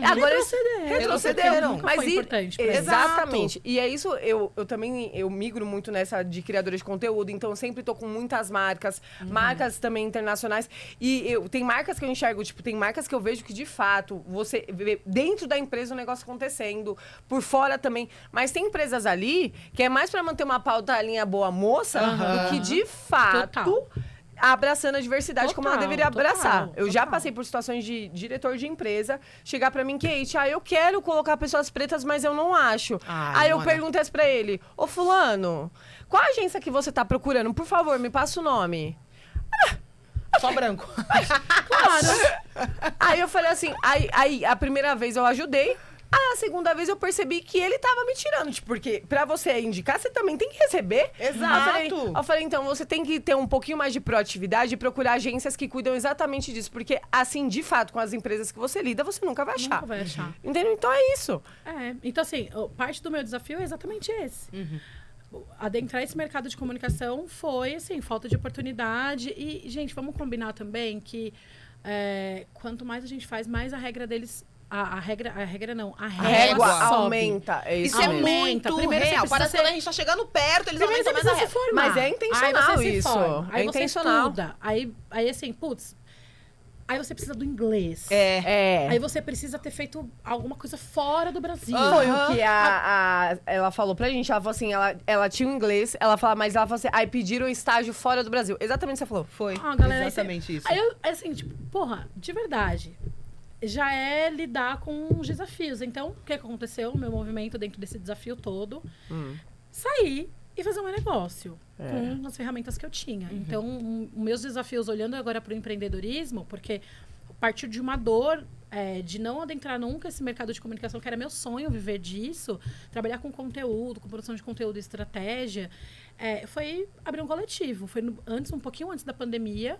agora eles retrocederam. Nunca foi importante pra eles. Exatamente. E é isso, eu também migro muito nessa de criadora de conteúdo, então eu sempre tô com muitas marcas, marcas também internacionais. E tem marcas que eu enxergo, tipo, tem marcas que eu vejo que, de fato, você vê dentro da empresa o negócio acontecendo, por fora também. Mas tem empresas ali que é mais pra manter uma pauta linha boa moça do que, de fato, Total. abraçando a diversidade como ela deveria abraçar. Eu já total. passei por situações de diretor de empresa chegar pra mim, Kate, eu quero colocar pessoas pretas, mas eu não acho. Aí eu perguntei pra ele, ô fulano, qual a agência que você tá procurando? Por favor, me passa o nome. Só branco. Claro. Aí eu falei assim, aí a primeira vez eu ajudei, a segunda vez eu percebi que ele tava me tirando, tipo, porque pra você indicar, você também tem que receber. Exato. Eu falei, então, você tem que ter um pouquinho mais de proatividade e procurar agências que cuidam exatamente disso. Porque, assim, de fato, com as empresas que você lida, você nunca vai achar. Nunca vai achar. Entendeu? Então é isso. Então, assim, parte do meu desafio é exatamente esse. Adentrar esse mercado de comunicação foi, assim, falta de oportunidade. E, gente, vamos combinar também que quanto mais a gente faz, mais a regra deles... A régua Régua sobe. aumenta. É isso Isso é mesmo. Aumenta. muito Primeiro você real. precisa Parece que quando a gente tá chegando perto, eles Primeiro aumentam você mais a precisa se régua. formar. Mas é intencional aí você se isso. forma, É aí você intencional. estuda. Aí assim, putz... Aí você precisa do inglês. Aí você precisa ter feito alguma coisa fora do Brasil. Foi o que ela falou pra gente. Ela falou assim, ela tinha o inglês, ela fala, mas ela falou assim, aí pediram estágio fora do Brasil. Exatamente o que você falou. Foi. Galera, exatamente isso. Aí eu, assim, tipo, porra, de verdade... Já é lidar com os desafios. Então, o que aconteceu? O meu movimento dentro desse desafio todo, sair e fazer um negócio com as ferramentas que eu tinha. Então, os meus desafios, olhando agora para o empreendedorismo, porque a partir de uma dor, de não adentrar nunca esse mercado de comunicação, que era meu sonho viver disso, trabalhar com conteúdo, com produção de conteúdo e estratégia, foi abrir um coletivo. Foi um pouquinho antes da pandemia.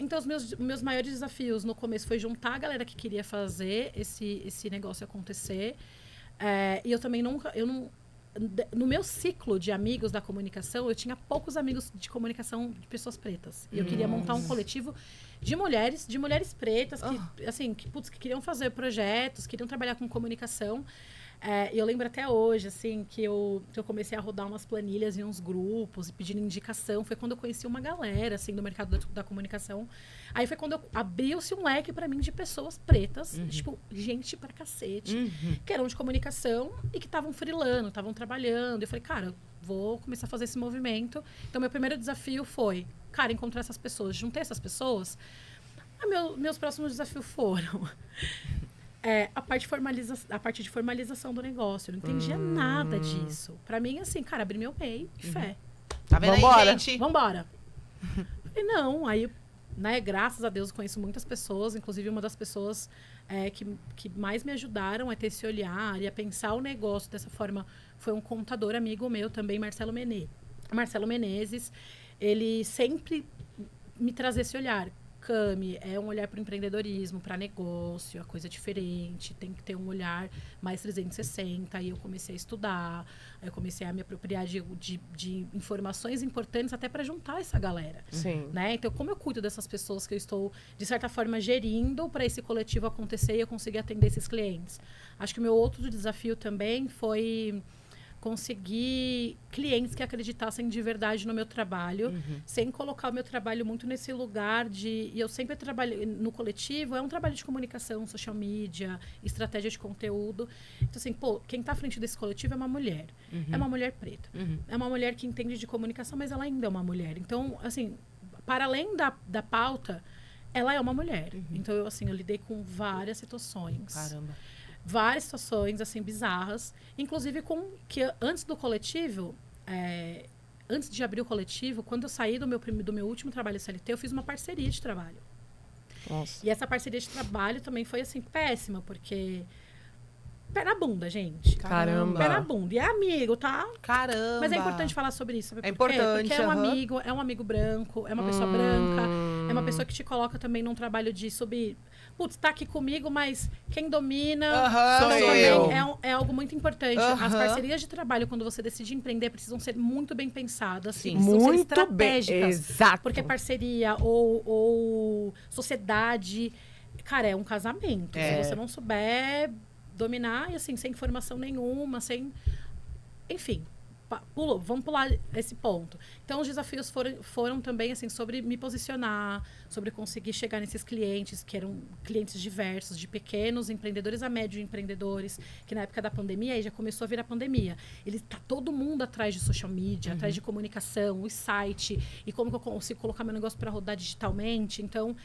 Então, os meus maiores desafios no começo foi juntar a galera que queria fazer esse negócio acontecer. E eu também no meu ciclo de amigos da comunicação, eu tinha poucos amigos de comunicação de pessoas pretas. E eu queria montar um coletivo de mulheres pretas que queriam fazer projetos, queriam trabalhar com comunicação. E eu lembro até hoje, assim, que eu comecei a rodar umas planilhas em uns grupos e pedindo indicação. Foi quando eu conheci uma galera, assim, do mercado da comunicação. Aí foi quando abriu-se um leque pra mim de pessoas pretas, tipo, gente pra cacete, que eram de comunicação e que estavam freelando, estavam trabalhando. Eu falei, cara, vou começar a fazer esse movimento. Então, meu primeiro desafio foi, cara, encontrar essas pessoas. Juntei essas pessoas. Meus próximos desafios foram... a parte de formalização do negócio. Eu não entendia nada disso. Pra mim, assim, cara, abri meu MEI e fé. Tá vendo aí, gente? Vambora. E não, aí, né, graças a Deus, eu conheço muitas pessoas, inclusive uma das pessoas que mais me ajudaram a ter esse olhar e a pensar o negócio dessa forma foi um contador amigo meu também, Marcelo Menezes. Ele sempre me trazia esse olhar. Cami, é um olhar para o empreendedorismo, para negócio, a coisa é diferente, tem que ter um olhar mais 360. Aí eu comecei a estudar, eu comecei a me apropriar de informações importantes até para juntar essa galera. Sim. Né? Então, como eu cuido dessas pessoas que eu estou, de certa forma, gerindo para esse coletivo acontecer e eu conseguir atender esses clientes? Acho que o meu outro desafio também foi conseguir clientes que acreditassem de verdade no meu trabalho, sem colocar o meu trabalho muito nesse lugar de... E eu sempre trabalho no coletivo, é um trabalho de comunicação, social media, estratégia de conteúdo. Então, assim, quem está à frente desse coletivo é uma mulher. É uma mulher preta. É uma mulher que entende de comunicação, mas ela ainda é uma mulher. Então, assim, para além da pauta, ela é uma mulher. Então, eu lidei com várias situações. Caramba. Várias situações, assim, bizarras. Inclusive, que antes do coletivo, antes de abrir o coletivo, quando eu saí do meu último trabalho CLT, eu fiz uma parceria de trabalho. Nossa. E essa parceria de trabalho também foi, assim, péssima, porque... Pé na bunda, gente. Caramba. Pé na bunda. E é amigo, tá? Caramba. Mas é importante falar sobre isso. Sabe É por quê? importante, Porque é um amigo branco, é uma pessoa branca, é uma pessoa que te coloca também num trabalho de subir. Putz, tá aqui comigo, mas quem domina Sou também eu. é algo muito importante. As parcerias de trabalho, quando você decide empreender, precisam ser muito bem pensadas. Sim. Precisam ser Muito estratégicas. bem. Exato. Porque parceria ou sociedade, cara, é um casamento. Se você não souber dominar, e assim, sem informação nenhuma, enfim, vamos pular esse ponto. Então, os desafios foram também, assim, sobre me posicionar, sobre conseguir chegar nesses clientes, que eram clientes diversos, de pequenos empreendedores a médio empreendedores, que na época da pandemia, aí já começou a vir a pandemia. Tá todo mundo atrás de social media, atrás de comunicação, o site, e como que eu consigo colocar meu negócio para rodar digitalmente. Então,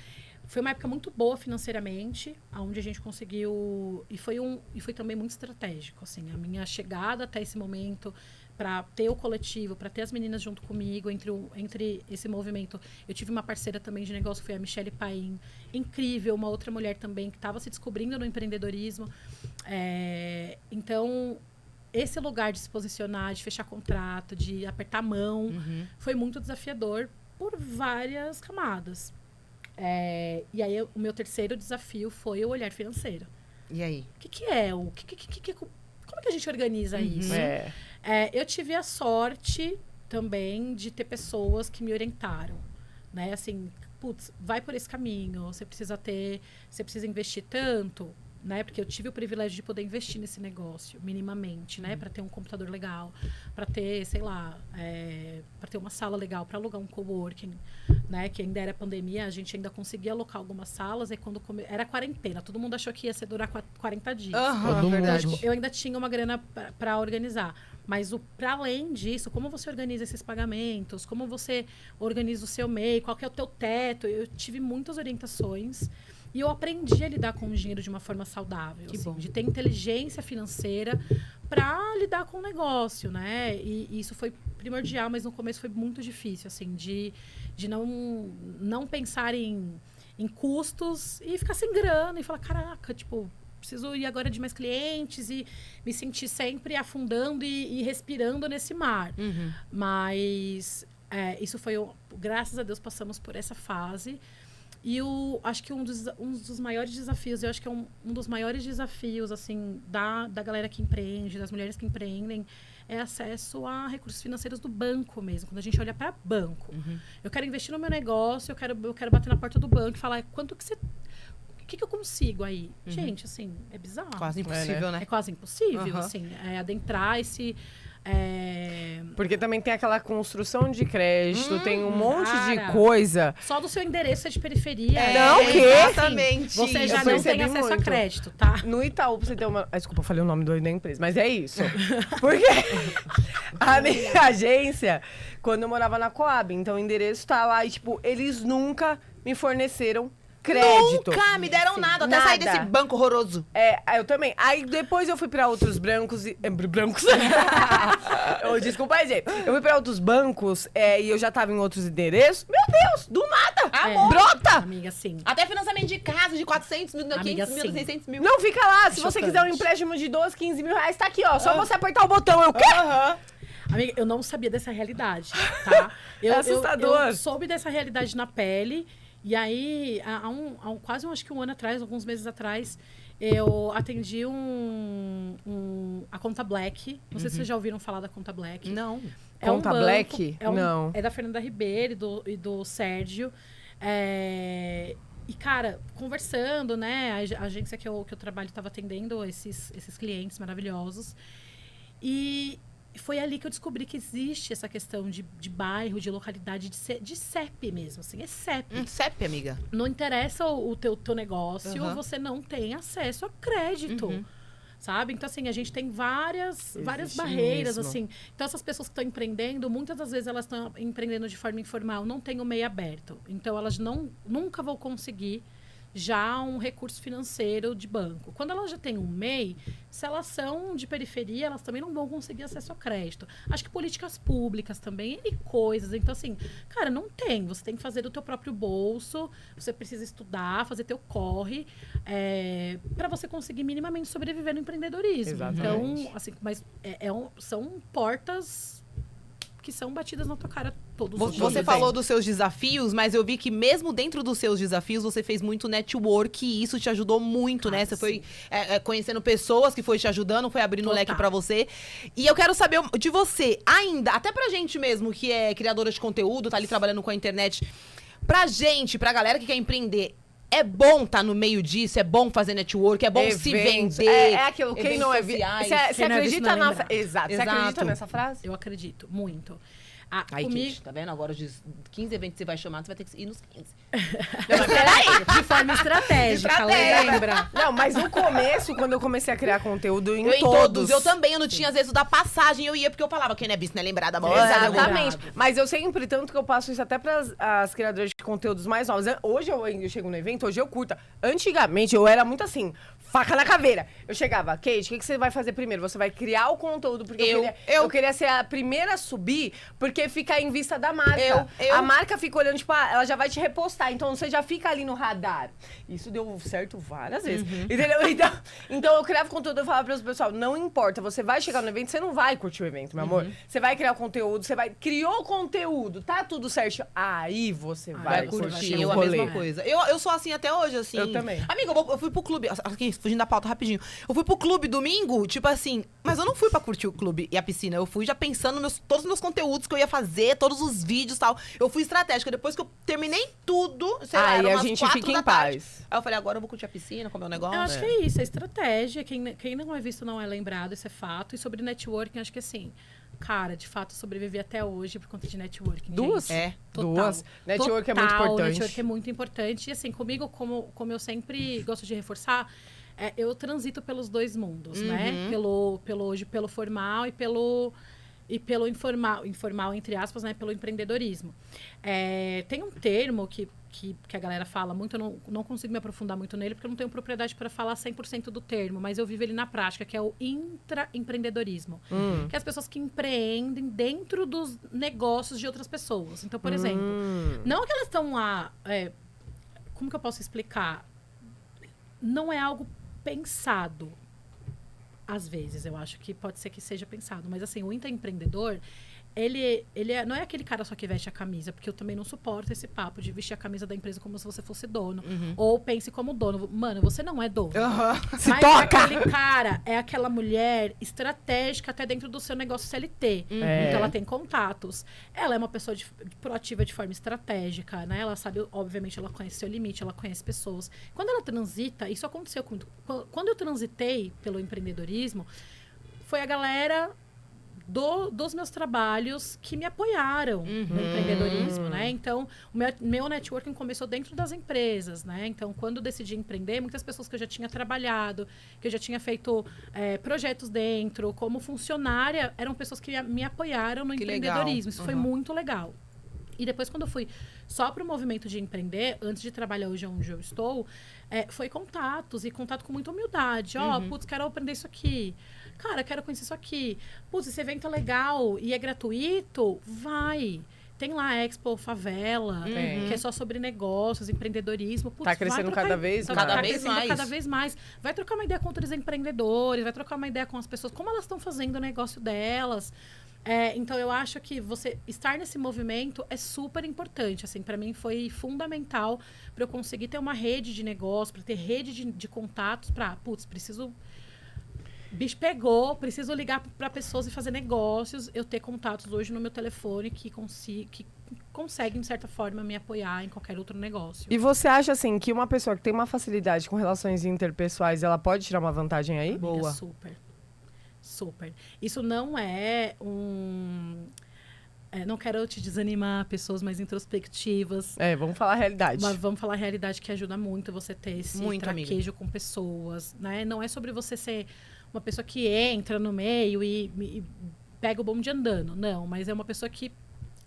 foi uma época muito boa financeiramente, onde a gente conseguiu... E foi também muito estratégico, assim. A minha chegada até esse momento, para ter o coletivo, para ter as meninas junto comigo, entre esse movimento. Eu tive uma parceira também de negócio, que foi a Michele Paim. Incrível, uma outra mulher também, que estava se descobrindo no empreendedorismo. Então, esse lugar de se posicionar, de fechar contrato, de apertar a mão, foi muito desafiador por várias camadas. E aí, o meu terceiro desafio foi o olhar financeiro. E aí? O que é? Como que a gente organiza isso? Eu tive a sorte também de ter pessoas que me orientaram, né? Assim, putz, vai por esse caminho, você precisa investir tanto, né? Porque eu tive o privilégio de poder investir nesse negócio, minimamente, né? Para ter um computador legal, para ter, sei lá, para ter uma sala legal, para alugar um coworking, né? Que ainda era pandemia, a gente ainda conseguia alocar algumas salas, e quando era quarentena, todo mundo achou que ia durar 40 dias. Verdade. Eu ainda tinha uma grana para organizar. Mas, para além disso, como você organiza esses pagamentos, como você organiza o seu MEI, qual que é o teu teto, eu tive muitas orientações. E eu aprendi a lidar com o dinheiro de uma forma saudável, assim, de ter inteligência financeira para lidar com o negócio, né? E isso foi primordial, mas no começo foi muito difícil, assim, de não pensar em em custos e ficar sem grana e falar, caraca, tipo, preciso ir agora de mais clientes e me sentir sempre afundando e respirando nesse mar. Mas isso foi, graças a Deus, passamos por essa fase. E acho que um dos maiores desafios, eu acho que é um dos maiores desafios, assim, da galera que empreende, das mulheres que empreendem, é acesso a recursos financeiros do banco mesmo. Quando a gente olha para banco. Eu quero investir no meu negócio, eu quero bater na porta do banco e falar, quanto que você... O que eu consigo aí? Gente, assim, é bizarro. Quase impossível, né? É quase impossível, assim, adentrar esse... Porque também tem aquela construção de crédito, tem um monte de cara. coisa. Só do seu endereço é de periferia. Não, o quê? Exatamente. Você já Eu não tem percebi acesso a muito. crédito, tá? No Itaú, pra você ter uma... Desculpa, eu falei o nome da empresa, mas é isso. Porque a minha agência, quando eu morava na Coab, então o endereço tá lá e, tipo, eles nunca me forneceram crédito. Nunca me deram nada, até sair desse banco horroroso. Eu também. Aí depois eu fui pra outros brancos e... brancos? Desculpa aí, gente. Eu fui pra outros bancos e eu já tava em outros endereços. Meu Deus, do nada! Brota! Amiga, sim. Até financiamento de casa de 400 mil, 500 Amiga, mil, sim. 600 mil. Não, fica lá. Se você Chocante. quiser um empréstimo de 12, 15 mil reais, tá aqui, ó. Só você apertar o botão. Eu quê? Amiga, eu não sabia dessa realidade, tá? É assustador. Eu soube dessa realidade na pele. E aí, quase acho que um ano atrás, alguns meses atrás, eu atendi a Conta Black. Não sei se vocês já ouviram falar da Conta Black. Não. É um Conta banco, Black? Não. É da Fernanda Ribeiro e do Sérgio. E, cara, conversando, né? A agência que eu trabalho estava atendendo esses clientes maravilhosos. E foi ali que eu descobri que existe essa questão de bairro, de localidade, de CEP mesmo, assim. É CEP. CEP, amiga. Não interessa o teu negócio, você não tem acesso a crédito. Sabe? Então, assim, a gente tem várias barreiras, mesmo. assim. Então, essas pessoas que estão empreendendo, muitas das vezes elas estão empreendendo de forma informal, não tem o MEI aberto. Então, elas nunca vão conseguir já um recurso financeiro de banco. Quando elas já têm um MEI, se elas são de periferia, elas também não vão conseguir acesso a crédito. Acho que políticas públicas também, e coisas. Então, assim, cara, não tem. Você tem que fazer do teu próprio bolso, você precisa estudar, fazer teu corre, para você conseguir minimamente sobreviver no empreendedorismo. Exatamente. Então, assim, mas são portas que são batidas na tua cara todos os dias. Você falou dos seus desafios, mas eu vi que mesmo dentro dos seus desafios, você fez muito network e isso te ajudou muito, né? Você foi conhecendo pessoas que foi te ajudando, foi abrindo o leque pra você. E eu quero saber de você, ainda, até pra gente mesmo, que é criadora de conteúdo, tá ali trabalhando com a internet, pra gente, pra galera que quer empreender, é bom estar no meio disso, é bom fazer network, é bom se vender. É aquilo, quem não é... Você não é visto, acredita não é na... lembrado. Exato. Você acredita nessa frase? Eu acredito, muito. Aí, Comigo... gente, tá vendo? Agora, os 15 eventos que você vai chamar, você vai ter que ir nos 15. Não, mas peraí. De forma estratégica, lembra? Não, mas no começo, quando eu comecei a criar conteúdo em Todos. todos... Eu também, eu não tinha, às vezes, o da passagem, eu ia porque eu falava, quem não é visto não é lembrada, amor. Exatamente. Mas eu sempre, tanto que eu passo isso até para as criadoras de conteúdos mais novos. Hoje eu chego no evento, hoje eu curto. Antigamente, eu era muito assim, faca na caveira. Eu chegava, Kate, o que você vai fazer primeiro? Você vai criar o conteúdo, porque eu queria ser a primeira a subir, porque fica em vista da marca. A marca fica olhando, tipo, ela já vai te repostar, então você já fica ali no radar. Isso deu certo várias vezes, entendeu? Então eu criava conteúdo, eu falava para os pessoal, não importa, você vai chegar no evento, você não vai curtir o evento, meu amor. Você vai criar o conteúdo, criou o conteúdo, tá tudo certo, aí você vai curtir eu o a rolê. mesma coisa. Eu sou assim até hoje, assim. Eu também. Amiga, eu fui pro clube, aqui, fugindo da pauta rapidinho. Eu fui pro clube domingo, tipo assim, mas eu não fui pra curtir o clube e a piscina, eu fui já pensando todos os meus conteúdos que eu ia fazer, todos os vídeos e tal. Eu fui estratégica, depois que eu terminei tudo, sei lá, era a umas gente 4 fica da em tarde. paz. Aí eu falei, agora eu vou curtir a piscina, comer um negócio. Eu acho que é isso, é estratégia. Quem não é visto não é lembrado, isso é fato. E sobre networking, acho que assim, cara, de fato, sobrevivi até hoje por conta de networking. Duas? Gente. Duas. Network é muito Total, importante. Network é muito importante. E assim, comigo, como eu sempre gosto de reforçar, eu transito pelos dois mundos, né? Pelo formal e pelo informal, entre aspas, né? Pelo empreendedorismo. Tem um termo que a galera fala muito, eu não consigo me aprofundar muito nele, porque eu não tenho propriedade para falar 100% do termo, mas eu vivo ele na prática, que é o intraempreendedorismo. Que é as pessoas que empreendem dentro dos negócios de outras pessoas. Então, por exemplo, não que elas estão lá... como que eu posso explicar? Não é algo pensado. Às vezes, eu acho que pode ser que seja pensado. Mas, assim, o intraempreendedor, ele não é aquele cara só que veste a camisa, porque eu também não suporto esse papo de vestir a camisa da empresa como se você fosse dono. Ou pense como dono. Mano, você não é dono. Se Mas toca! é aquele cara, é aquela mulher estratégica até dentro do seu negócio CLT. Então, ela tem contatos. Ela é uma pessoa proativa de forma estratégica, né? Ela sabe, obviamente, ela conhece seu limite, ela conhece pessoas. Quando ela transita, isso aconteceu comigo. Quando eu transitei pelo empreendedorismo, foi a galera dos meus trabalhos que me apoiaram no empreendedorismo, né? Então, o meu networking começou dentro das empresas, né? Então, quando eu decidi empreender, muitas pessoas que eu já tinha trabalhado, que eu já tinha feito projetos dentro, como funcionária, eram pessoas que me apoiaram no empreendedorismo. Legal. Isso foi muito legal. E depois, quando eu fui só para o movimento de empreender, antes de trabalhar hoje onde eu estou, foi contatos, e contato com muita humildade. Putz, quero aprender isso aqui. Cara, quero conhecer isso aqui. Putz, esse evento é legal e é gratuito? Vai. Tem lá a Expo Favela, que é só sobre negócios, empreendedorismo. Putz, Tá crescendo cada vez mais. Cada vez mais. Cada vez mais. Vai trocar uma ideia com outros empreendedores, vai trocar uma ideia com as pessoas, como elas estão fazendo o negócio delas. Então, eu acho que você estar nesse movimento é super importante. Assim, para mim, foi fundamental para eu conseguir ter uma rede de negócio, para ter rede de contatos, preciso... Bicho pegou, preciso ligar para pessoas e fazer negócios. Eu ter contatos hoje no meu telefone que conseguem, de certa forma, me apoiar em qualquer outro negócio. E você acha, assim, que uma pessoa que tem uma facilidade com relações interpessoais, ela pode tirar uma vantagem aí? Amiga, Boa. Super. Super. Isso não é não quero te desanimar, pessoas mais introspectivas. Vamos falar a realidade. Mas vamos falar a realidade, que ajuda muito você ter esse traquejo com pessoas, né? Não é sobre você ser uma pessoa que entra no meio e pega o bonde andando. Não, mas é uma pessoa que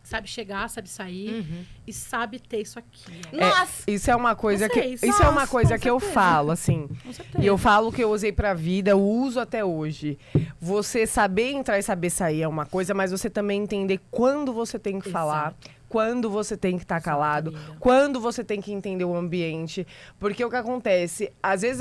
sabe chegar, sabe sair e sabe ter isso aqui. Nossa! Isso é uma coisa Vocês, isso é uma nossa, coisa com que eu certeza. falo, assim. Com certeza. E eu falo que eu usei pra vida, eu uso até hoje. Você saber entrar e saber sair é uma coisa, mas você também entender quando você tem que falar, quando você tem que estar calado, amiga. quando você tem que entender o ambiente. Porque o que acontece, às vezes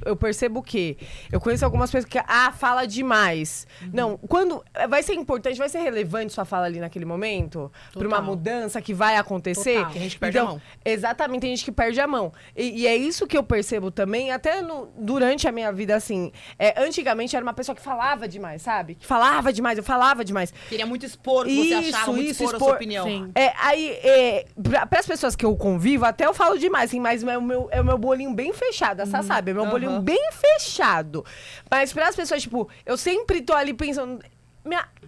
eu percebo que eu conheço algumas pessoas que, fala demais. Não, quando vai ser importante, vai ser relevante sua fala ali naquele momento, para uma mudança que vai acontecer. Total. Tem gente que perde a mão. Exatamente, tem gente que perde a mão. E é isso que eu percebo também, até durante a minha vida, assim. Antigamente era uma pessoa que falava demais, sabe? Que falava demais, eu falava demais. Queria muito expor o que você achava, muito expor a sua opinião. Sim. Para as pessoas que eu convivo, até eu falo demais, assim, mas é o meu bolinho bem fechado, essa sabe? É meu bolinho bem fechado. Mas para as pessoas, tipo, eu sempre tô ali pensando...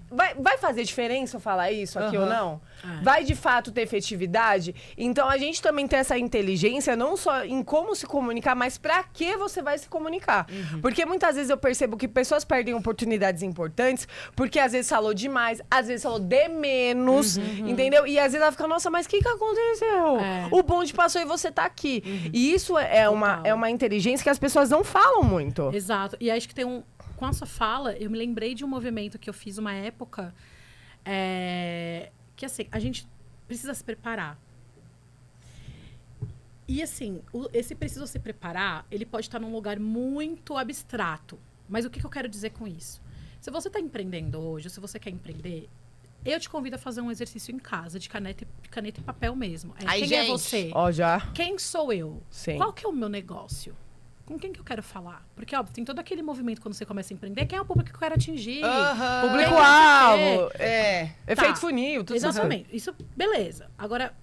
Vai fazer diferença eu falar isso aqui ou não? Vai de fato ter efetividade? Então a gente também tem essa inteligência não só em como se comunicar, mas pra que você vai se comunicar. Porque muitas vezes eu percebo que pessoas perdem oportunidades importantes porque às vezes falou demais, às vezes falou de menos, entendeu? E às vezes ela fica, nossa, mas o que aconteceu? O bonde passou e você tá aqui. E isso é uma inteligência que as pessoas não falam muito. Exato. E acho que tem com a sua fala, eu me lembrei de um movimento que eu fiz uma época que, assim, a gente precisa se preparar. E, assim, esse precisa se preparar, ele pode estar num lugar muito abstrato. Mas o que eu quero dizer com isso? Se você está empreendendo hoje, ou se você quer empreender, eu te convido a fazer um exercício em casa, de caneta e papel mesmo. Quem é você? Já. Quem sou eu? Sim. Qual que é o meu negócio? Com quem que eu quero falar? Porque, óbvio, tem todo aquele movimento quando você começa a empreender. Quem é o público que eu quero atingir? Público-alvo. Efeito Tá. funil, tudo isso. Exatamente. Isso, beleza. Agora,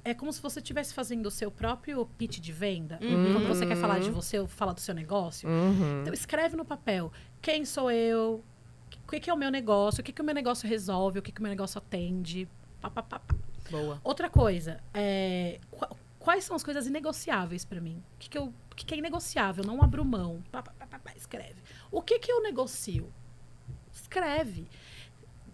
é como se você estivesse fazendo o seu próprio pitch de venda. Quando você quer falar de você ou falar do seu negócio. Então, escreve no papel. Quem sou eu? O que é o meu negócio? O que o meu negócio resolve? O que o meu negócio atende? Boa. Outra coisa, quais são as coisas inegociáveis para mim? O que é inegociável? Não abro mão. Escreve. O que eu negocio? Escreve.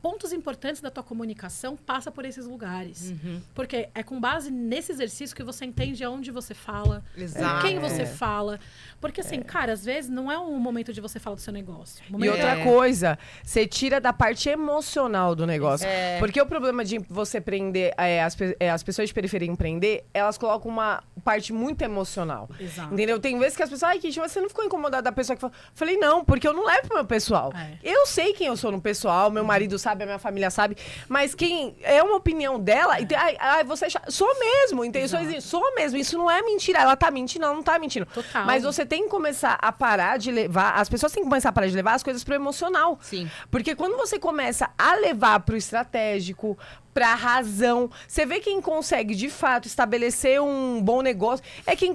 Pontos importantes da tua comunicação passa por esses lugares. Porque é com base nesse exercício que você entende aonde você fala, Exato. com quem você fala. Porque, assim, cara, às vezes não é um momento de você falar do seu negócio. E outra coisa, você tira da parte emocional do negócio. Porque o problema de você prender, as pessoas de periferia empreender, elas colocam uma parte muito emocional. Exato. Entendeu? Tem vezes que as pessoas, ai, Kit, você não ficou incomodada da pessoa que falou? Falei, não, porque eu não levo pro meu pessoal. Eu sei quem eu sou no pessoal, meu marido sabe, a minha família sabe, mas quem é uma opinião dela, ai, você sou mesmo, entendeu? Sou mesmo, isso não é mentira. Ela tá mentindo, ela não tá mentindo. Total. Mas você tem que começar a parar de levar, as pessoas têm que começar a parar de levar as coisas pro emocional. Sim. Porque quando você começa a levar pro estratégico, pra razão, você vê quem consegue, de fato, estabelecer um bom negócio, é quem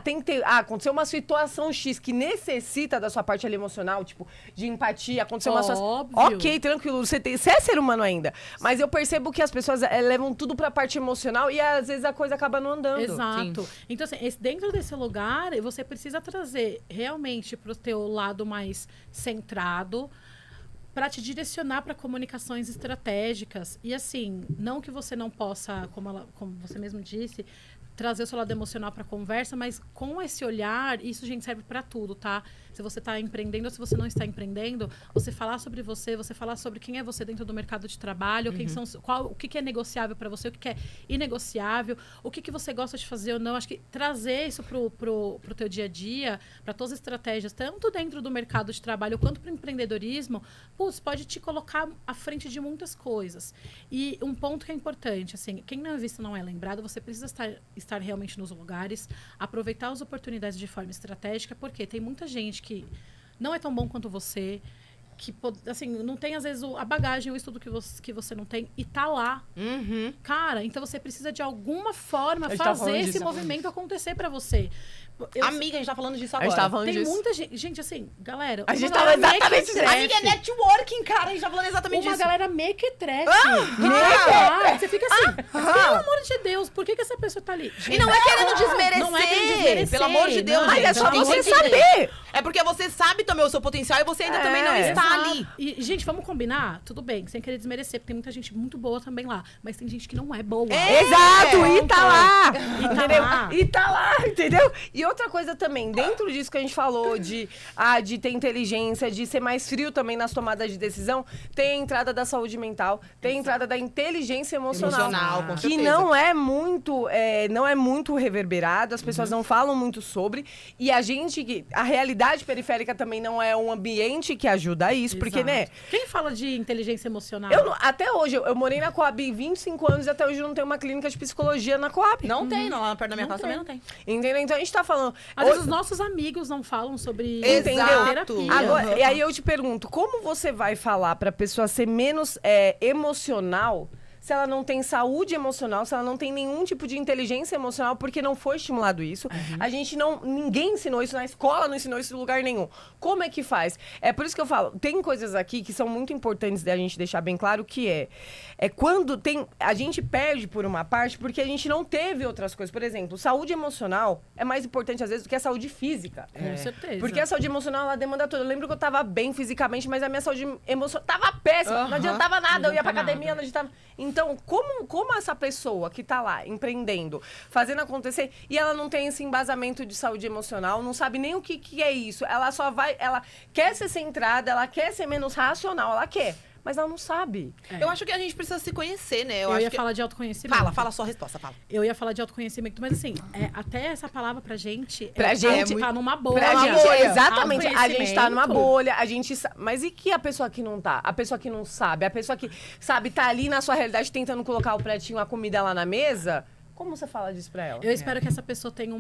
tem que ter, aconteceu uma situação X que necessita da sua parte ali emocional, tipo, de empatia, aconteceu uma situação... Óbvio. Ok, tranquilo, você é ser humano ainda, mas eu percebo que as pessoas levam tudo pra parte emocional e às vezes a coisa acaba não andando. Exato. Então, assim, dentro desse lugar, você precisa trazer realmente pro teu lado mais centrado, para te direcionar para comunicações estratégicas. E assim, não que você não possa, como você mesmo disse, trazer o seu lado emocional para a conversa, mas com esse olhar, isso, gente, serve para tudo, tá? Se você está empreendendo ou se você não está empreendendo, você falar sobre você falar sobre quem é você dentro do mercado de trabalho, o que é negociável para você, o que é inegociável, o que você gosta de fazer ou não. Acho que trazer isso pro teu dia a dia, para todas as estratégias, tanto dentro do mercado de trabalho quanto para o empreendedorismo, pode te colocar à frente de muitas coisas. E um ponto que é importante, assim, quem não é visto não é lembrado, você precisa estar realmente nos lugares, aproveitar as oportunidades de forma estratégica, porque tem muita gente que não é tão bom quanto você, que assim, não tem às vezes a bagagem, o estudo que você não tem e tá lá. Cara, então você precisa de alguma forma fazer esse movimento acontecer pra você. Amiga, a gente tá falando disso agora. A gente tá falando tem disso. muita gente, assim, galera... A gente tava exatamente disso. Amiga, é networking, cara. A gente tá falando exatamente Uma disso. galera mequetrefe. Você fica assim, pelo amor de Deus, por que essa pessoa tá ali? E não é querendo desmerecer. Não é querendo desmerecer. Pelo amor de Deus, Não, gente. Mas é só Tem que você entender. saber. É porque você sabe também o seu potencial e você ainda também não está Exato. ali. E, gente, vamos combinar? Tudo bem, sem querer desmerecer, porque tem muita gente muito boa também lá. Mas tem gente que não é boa. Exato, e tá lá. Entendeu? E tá lá, entendeu? E outra coisa também, dentro disso que a gente falou de ter inteligência, de ser mais frio também nas tomadas de decisão, tem a entrada da saúde mental, tem a entrada da inteligência emocional, Com que certeza. não é muito reverberado, as pessoas não falam muito sobre, e a realidade periférica também não é um ambiente que ajuda a isso, porque, Exato. né, Quem fala de inteligência emocional? até hoje, eu morei na Coab 25 anos e até hoje eu não tenho uma clínica de psicologia na Coab. Não tem, lá perto da minha Não casa tem. também não tem. Entendeu? Então a gente tá falando... Às vezes os nossos amigos não falam sobre Exato. terapia. Agora, e aí eu te pergunto, como você vai falar pra pessoa ser menos emocional se ela não tem saúde emocional, se ela não tem nenhum tipo de inteligência emocional, porque não foi estimulado isso. A gente ninguém ensinou isso na escola, não ensinou isso em lugar nenhum. Como é que faz? É por isso que eu falo, tem coisas aqui que são muito importantes da gente deixar bem claro, que é quando a gente perde por uma parte porque a gente não teve outras coisas. Por exemplo, saúde emocional é mais importante às vezes do que a saúde física. Com certeza. Porque a saúde emocional, ela demanda tudo. Eu lembro que eu tava bem fisicamente, mas a minha saúde emocional tava péssima. Não adiantava nada. Eu ia pra academia, não adiantava. Então, como essa pessoa que tá lá empreendendo, fazendo acontecer, e ela não tem esse embasamento de saúde emocional, não sabe nem o que é isso. Ela quer ser centrada, ela quer ser menos racional, ela quer. Mas ela não sabe. Eu acho que a gente precisa se conhecer, né? Eu acho ia que... falar de autoconhecimento. Fala a sua resposta, fala. Eu ia falar de autoconhecimento, mas assim, até essa palavra pra gente... Pra gente tá numa bolha. Pra gente, bolha. exatamente. A gente tá numa Autoconhecimento. bolha, a gente mas e que a pessoa que não tá? A pessoa que não sabe? A pessoa que, sabe, tá ali na sua realidade tentando colocar o pratinho, a comida lá na mesa? Como você fala disso pra ela? Eu espero que essa pessoa tenha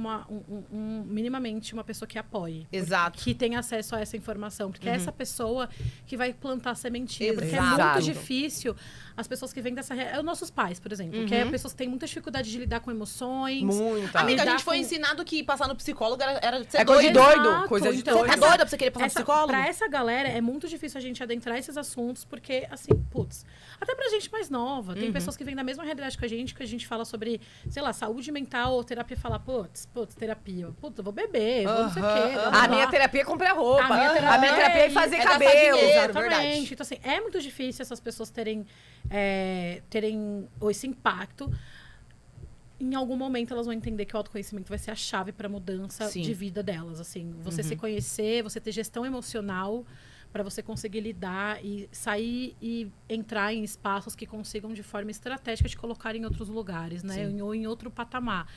minimamente uma pessoa que apoie. Exato. Que tenha acesso a essa informação. Porque é essa pessoa que vai plantar a sementinha. Porque é Exato. muito difícil as pessoas que vêm dessa... os nossos pais, por exemplo. Que é pessoas que têm muita dificuldade de lidar com emoções. Muita. Amiga, a lidar gente foi com- ensinado que passar no psicólogo era ser É coisa de doido. doido. Exato. Coisa de Então, doido. Tá doida pra você querer passar no psicólogo? Pra essa galera, é muito difícil a gente adentrar esses assuntos, porque, assim, putz, até pra gente mais nova, tem pessoas que vêm da mesma realidade que a gente fala sobre, sei lá, saúde mental ou terapia, fala, putz, terapia, putz, eu vou beber, vou não sei o quê. blá, blá, A blá. minha terapia é comprar roupa. A minha terapia é fazer é dar cabelo. dinheiro. Exatamente. verdade. Então, assim, é muito difícil essas pessoas terem esse impacto. Em algum momento elas vão entender que o autoconhecimento vai ser a chave para a mudança Sim. de vida delas, assim, você se conhecer, você ter gestão emocional para você conseguir lidar e sair e entrar em espaços que consigam de forma estratégica te colocar em outros lugares, né, ou em outro patamar.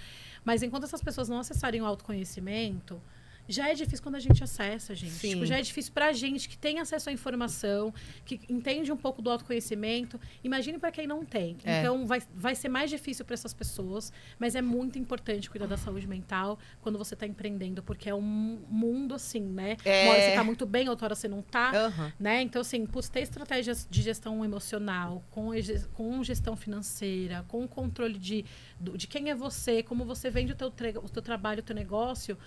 Mas enquanto essas pessoas não acessarem o autoconhecimento, já é difícil quando a gente acessa, gente. Sim. Tipo, já é difícil pra gente que tem acesso à informação, que entende um pouco do autoconhecimento. Imagine pra quem não tem. É. Então, vai ser mais difícil pra essas pessoas, mas é muito importante cuidar da saúde mental quando você tá empreendendo, porque é um mundo assim, né? É. Uma hora você tá muito bem, outra hora você não tá, Aham. né? Então, assim, ter estratégias de gestão emocional, com gestão financeira, com controle de quem é você, como você vende o teu trabalho, o teu negócio.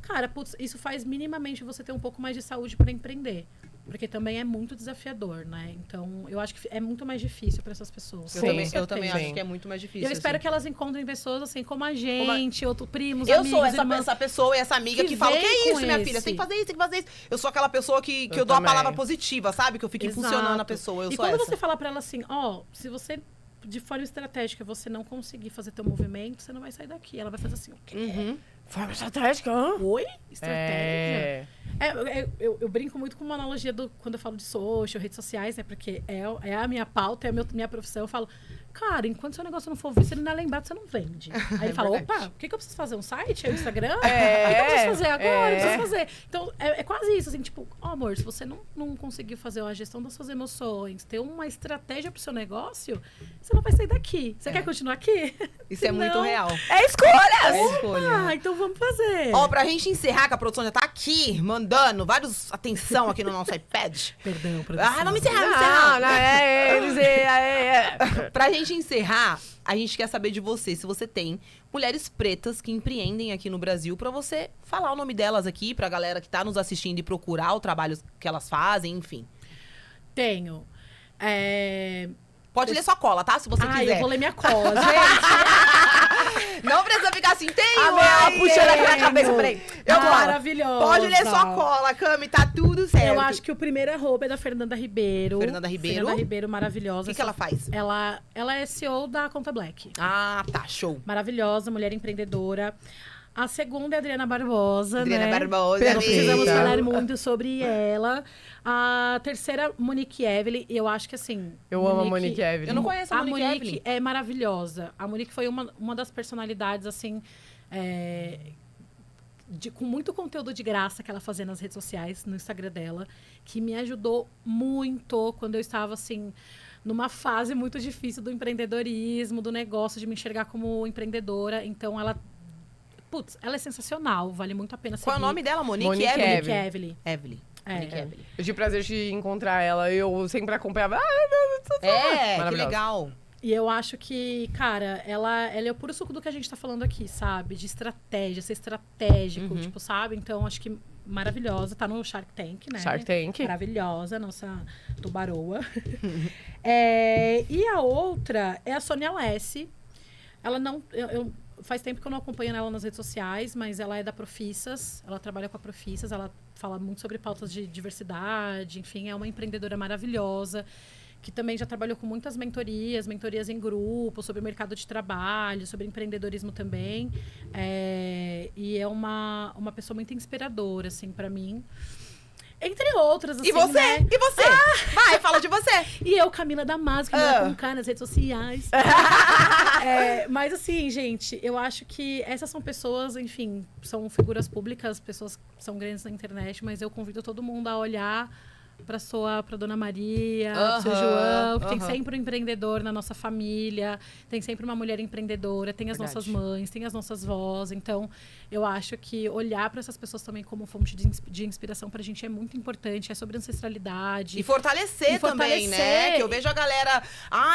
Cara, putz, isso faz minimamente você ter um pouco mais de saúde para empreender. Porque também é muito desafiador, né? Então, eu acho que é muito mais difícil para essas pessoas. Eu Sim. também Sim. acho que é muito mais E difícil. eu espero assim. que elas encontrem pessoas assim como a gente, outros primos, Eu amigos, sou irmãs. essa pessoa e essa amiga que que fala, que vem é isso, com minha esse. filha? Você tem que fazer isso, tem que fazer isso. Eu sou aquela pessoa que Eu eu dou a também. palavra positiva, sabe? Que eu fico impulsionando a Exato. pessoa. Eu E sou quando essa. você fala pra ela assim, ó, se você, de forma estratégica, você não conseguir fazer teu movimento, você não vai sair daqui. Ela vai fazer assim, o quê? Uhum. Forma estratégica, hã? Oi? Estratégia? É. Eu brinco muito com uma analogia quando eu falo de social, redes sociais, né? Porque é a minha pauta, é a minha profissão. Eu falo, cara, enquanto seu negócio não for visto, ele não é lembrado, você não vende. Aí ele fala, verdade. opa, o que eu preciso fazer? Um site? É o Instagram? É, O que eu preciso fazer agora? é. Eu preciso fazer. Então, é quase isso, assim, tipo, ó, amor, se você não conseguir fazer a gestão das suas emoções, ter uma estratégia pro seu negócio, você não vai sair daqui. Você quer continuar aqui? Isso é muito Não. real. É escolhas! É escolha. Ah, então vamos fazer. Ó, pra gente encerrar, que a produção já tá aqui, mandando vários atenção aqui no nosso iPad. Perdão, produção. Ah, vamos encerrar, vamos Não, encerrar. não, eles... Pra gente encerrar, a gente quer saber de você, se você tem mulheres pretas que empreendem aqui no Brasil, pra você falar o nome delas aqui, pra galera que tá nos assistindo e procurar o trabalho que elas fazem, enfim. Tenho. Pode ler sua cola, tá? Se você Ai, quiser. eu vou ler minha cola, gente. Não precisa ficar assim, tem A uma minha aí. puxando aqui na cabeça, peraí. Eu falo, Maravilhosa. pode ler sua cola, Cami, tá tudo certo. Eu acho que o primeiro arroba é da Fernanda Ribeiro. Fernanda Ribeiro. Fernanda Ribeiro, O maravilhosa. que ela faz? Ela é CEO da Conta Black. Ah, tá, show. Maravilhosa, mulher empreendedora. A segunda é a Adriana Barbosa, Adriana né? Barbosa, Não precisamos amiga. falar muito sobre ela. A terceira, Monique Evelyn. Eu acho que assim... Eu amo a Monique Evelyn. Eu não conheço a Monique Evelyn. é maravilhosa. A Monique foi uma das personalidades, assim... com muito conteúdo de graça que ela fazia nas redes sociais, no Instagram dela, que me ajudou muito quando eu estava, assim, numa fase muito difícil do empreendedorismo, do negócio, de me enxergar como empreendedora. Então, ela é sensacional, vale muito a pena seguir. Qual é o nome dela? Monique Monique Evelyn? Monique Evelyn. Evelyn. Monique Evelyn. Eu tive o prazer de encontrar ela. Eu sempre acompanhava. Que Maravilhosa. legal. E eu acho que, cara, ela é o puro suco do que a gente tá falando aqui, sabe? De estratégia, ser estratégico, tipo, sabe? Então, acho que maravilhosa. Tá no Shark Tank, né? Shark Tank. Maravilhosa, nossa tubaroa. E a outra é a Sônia Alessi. Ela não... faz tempo que eu não acompanho ela nas redes sociais, mas ela é da Profissas. Ela trabalha com a Profissas. Ela fala muito sobre pautas de diversidade. Enfim, é uma empreendedora maravilhosa, que também já trabalhou com muitas mentorias em grupo, sobre o mercado de trabalho, sobre empreendedorismo também. E é uma pessoa muito inspiradora, assim, pra mim. Entre outras, assim, E você? né? E você? Vai, fala de você. E eu, Camila Damasio, Camila com K nas redes sociais. Mas assim, gente, eu acho que essas são pessoas, enfim, são figuras públicas, pessoas que são grandes na internet, mas eu convido todo mundo a olhar pra Dona Maria, pro seu João, que tem sempre um empreendedor na nossa família, tem sempre uma mulher empreendedora, tem as Verdade. nossas mães, tem as nossas vós. Então, eu acho que olhar para essas pessoas também como fonte de inspiração pra gente é muito importante, é sobre ancestralidade. E fortalecer também, né? Que eu vejo a galera,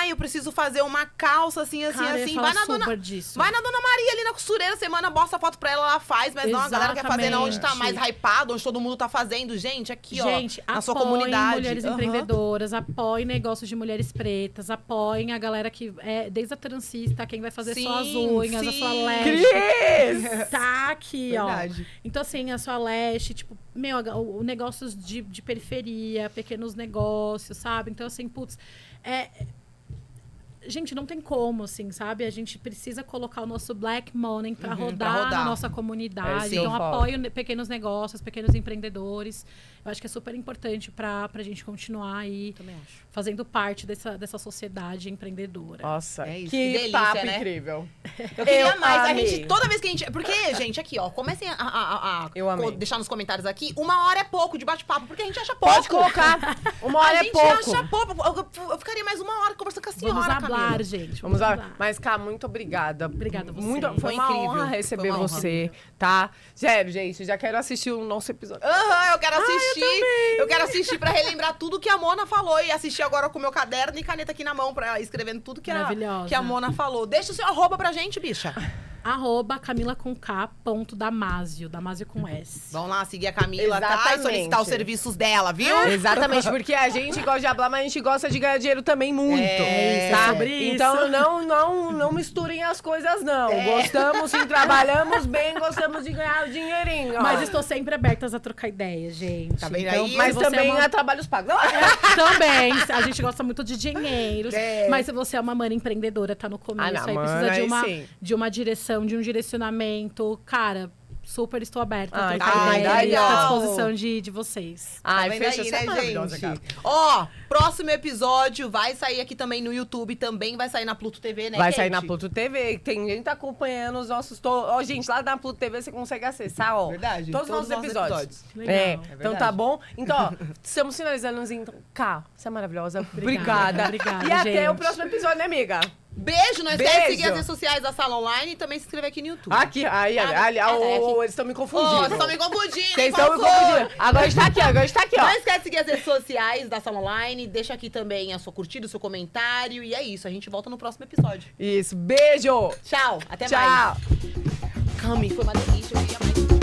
eu preciso fazer uma calça assim, assim, Cara, eu ia assim. falar Vai na super disso. Dona Maria ali na costureira, você manda, bosta a foto pra ela, ela faz. Mas não, a galera quer fazer na onde tá mais Exatamente. hypado, onde todo mundo tá fazendo. Gente, aqui, Gente, ó, na sua apoiem comunidade. mulheres empreendedoras, apoiem negócios de mulheres pretas, apoiem a galera que é desde a transista, quem vai fazer Sim, suas unhas, a sua sim. lash. Cris! Tá aqui, Verdade. ó. Então, assim, a sua lash, tipo, o negócios de periferia, pequenos negócios, sabe? Então, assim, putz, gente, não tem como, assim, sabe? A gente precisa colocar o nosso Black Money pra rodar na nossa comunidade. Então, apoio pequenos negócios, pequenos empreendedores. Eu acho que é super importante pra gente continuar aí fazendo parte dessa sociedade empreendedora. Nossa, é isso. que delícia, papo né? incrível. Eu queria mais. amei. A gente, toda vez que a gente... Porque, gente, aqui, ó, comecem Eu amei. deixar nos comentários aqui. 1 hora é pouco de bate-papo, porque a gente acha pouco. Pode colocar. 1 hora é pouco. A gente acha pouco. Eu ficaria mais 1 hora conversando com a senhora, Vamos hablar, Camila. gente. Vamos lá. Mas, Cá, muito obrigada. Obrigada a você. Foi uma incrível. honra receber Foi uma honra. você, tá? Sério, gente, já quero assistir o nosso episódio. Eu quero assistir. Eu quero assistir pra relembrar tudo que a Mona falou e assistir agora com o meu caderno e caneta aqui na mão, escrevendo tudo que a Mona falou. Deixa o seu arroba pra gente, bicha. @camila.damasio, Damasio com S. Vamos lá, seguir a Camila, tá? E Exatamente. solicitar os serviços dela, viu? Exatamente, porque a gente gosta de falar, mas a gente gosta de ganhar dinheiro também muito. É tá? sobre isso. Então não misturem as coisas, não. Gostamos sim, trabalhamos bem, gostamos de ganhar o dinheirinho. Mas estou sempre abertas a trocar ideias, gente. Tá vendo Então, aí? Mas se você também é uma... há trabalhos pagos. Também, a gente gosta muito de dinheiro. Mas se você é uma mãe empreendedora, tá no começo, não, aí mano, precisa aí de uma direção, de um direcionamento, cara, super estou aberta a Ai, trocar que ideias, legal. à disposição de vocês. Ai, Tá vendo fecha, aí, você é né, maravilhosa, gente? cara. Ó, próximo episódio vai sair aqui também no YouTube, também vai sair na Pluto TV, né, Vai Kate? sair na Pluto TV. Tem gente acompanhando os nossos... Ó, gente, lá na Pluto TV você consegue acessar, ó. Verdade. Todos os nossos episódios. Legal. Então tá bom? Então, ó, estamos finalizando. Então, Cá, você é maravilhosa. Obrigada. Obrigada, E até o gente. próximo episódio, né, amiga? Beijo, não esquece de Beijo. seguir as redes sociais da Sala Online e também se inscrever aqui no YouTube. Aqui, aí, aqui. eles estão me Ô, confundindo. vocês estão me confundindo. Vocês estão me confundindo. Agora está aqui, ó. Não esquece de seguir as redes sociais da Sala Online, deixa aqui também a sua curtida, o seu comentário. E é isso, a gente volta no próximo episódio. Isso, beijo! Tchau, até Tchau! mais. Cami, foi uma delícia, eu queria mais.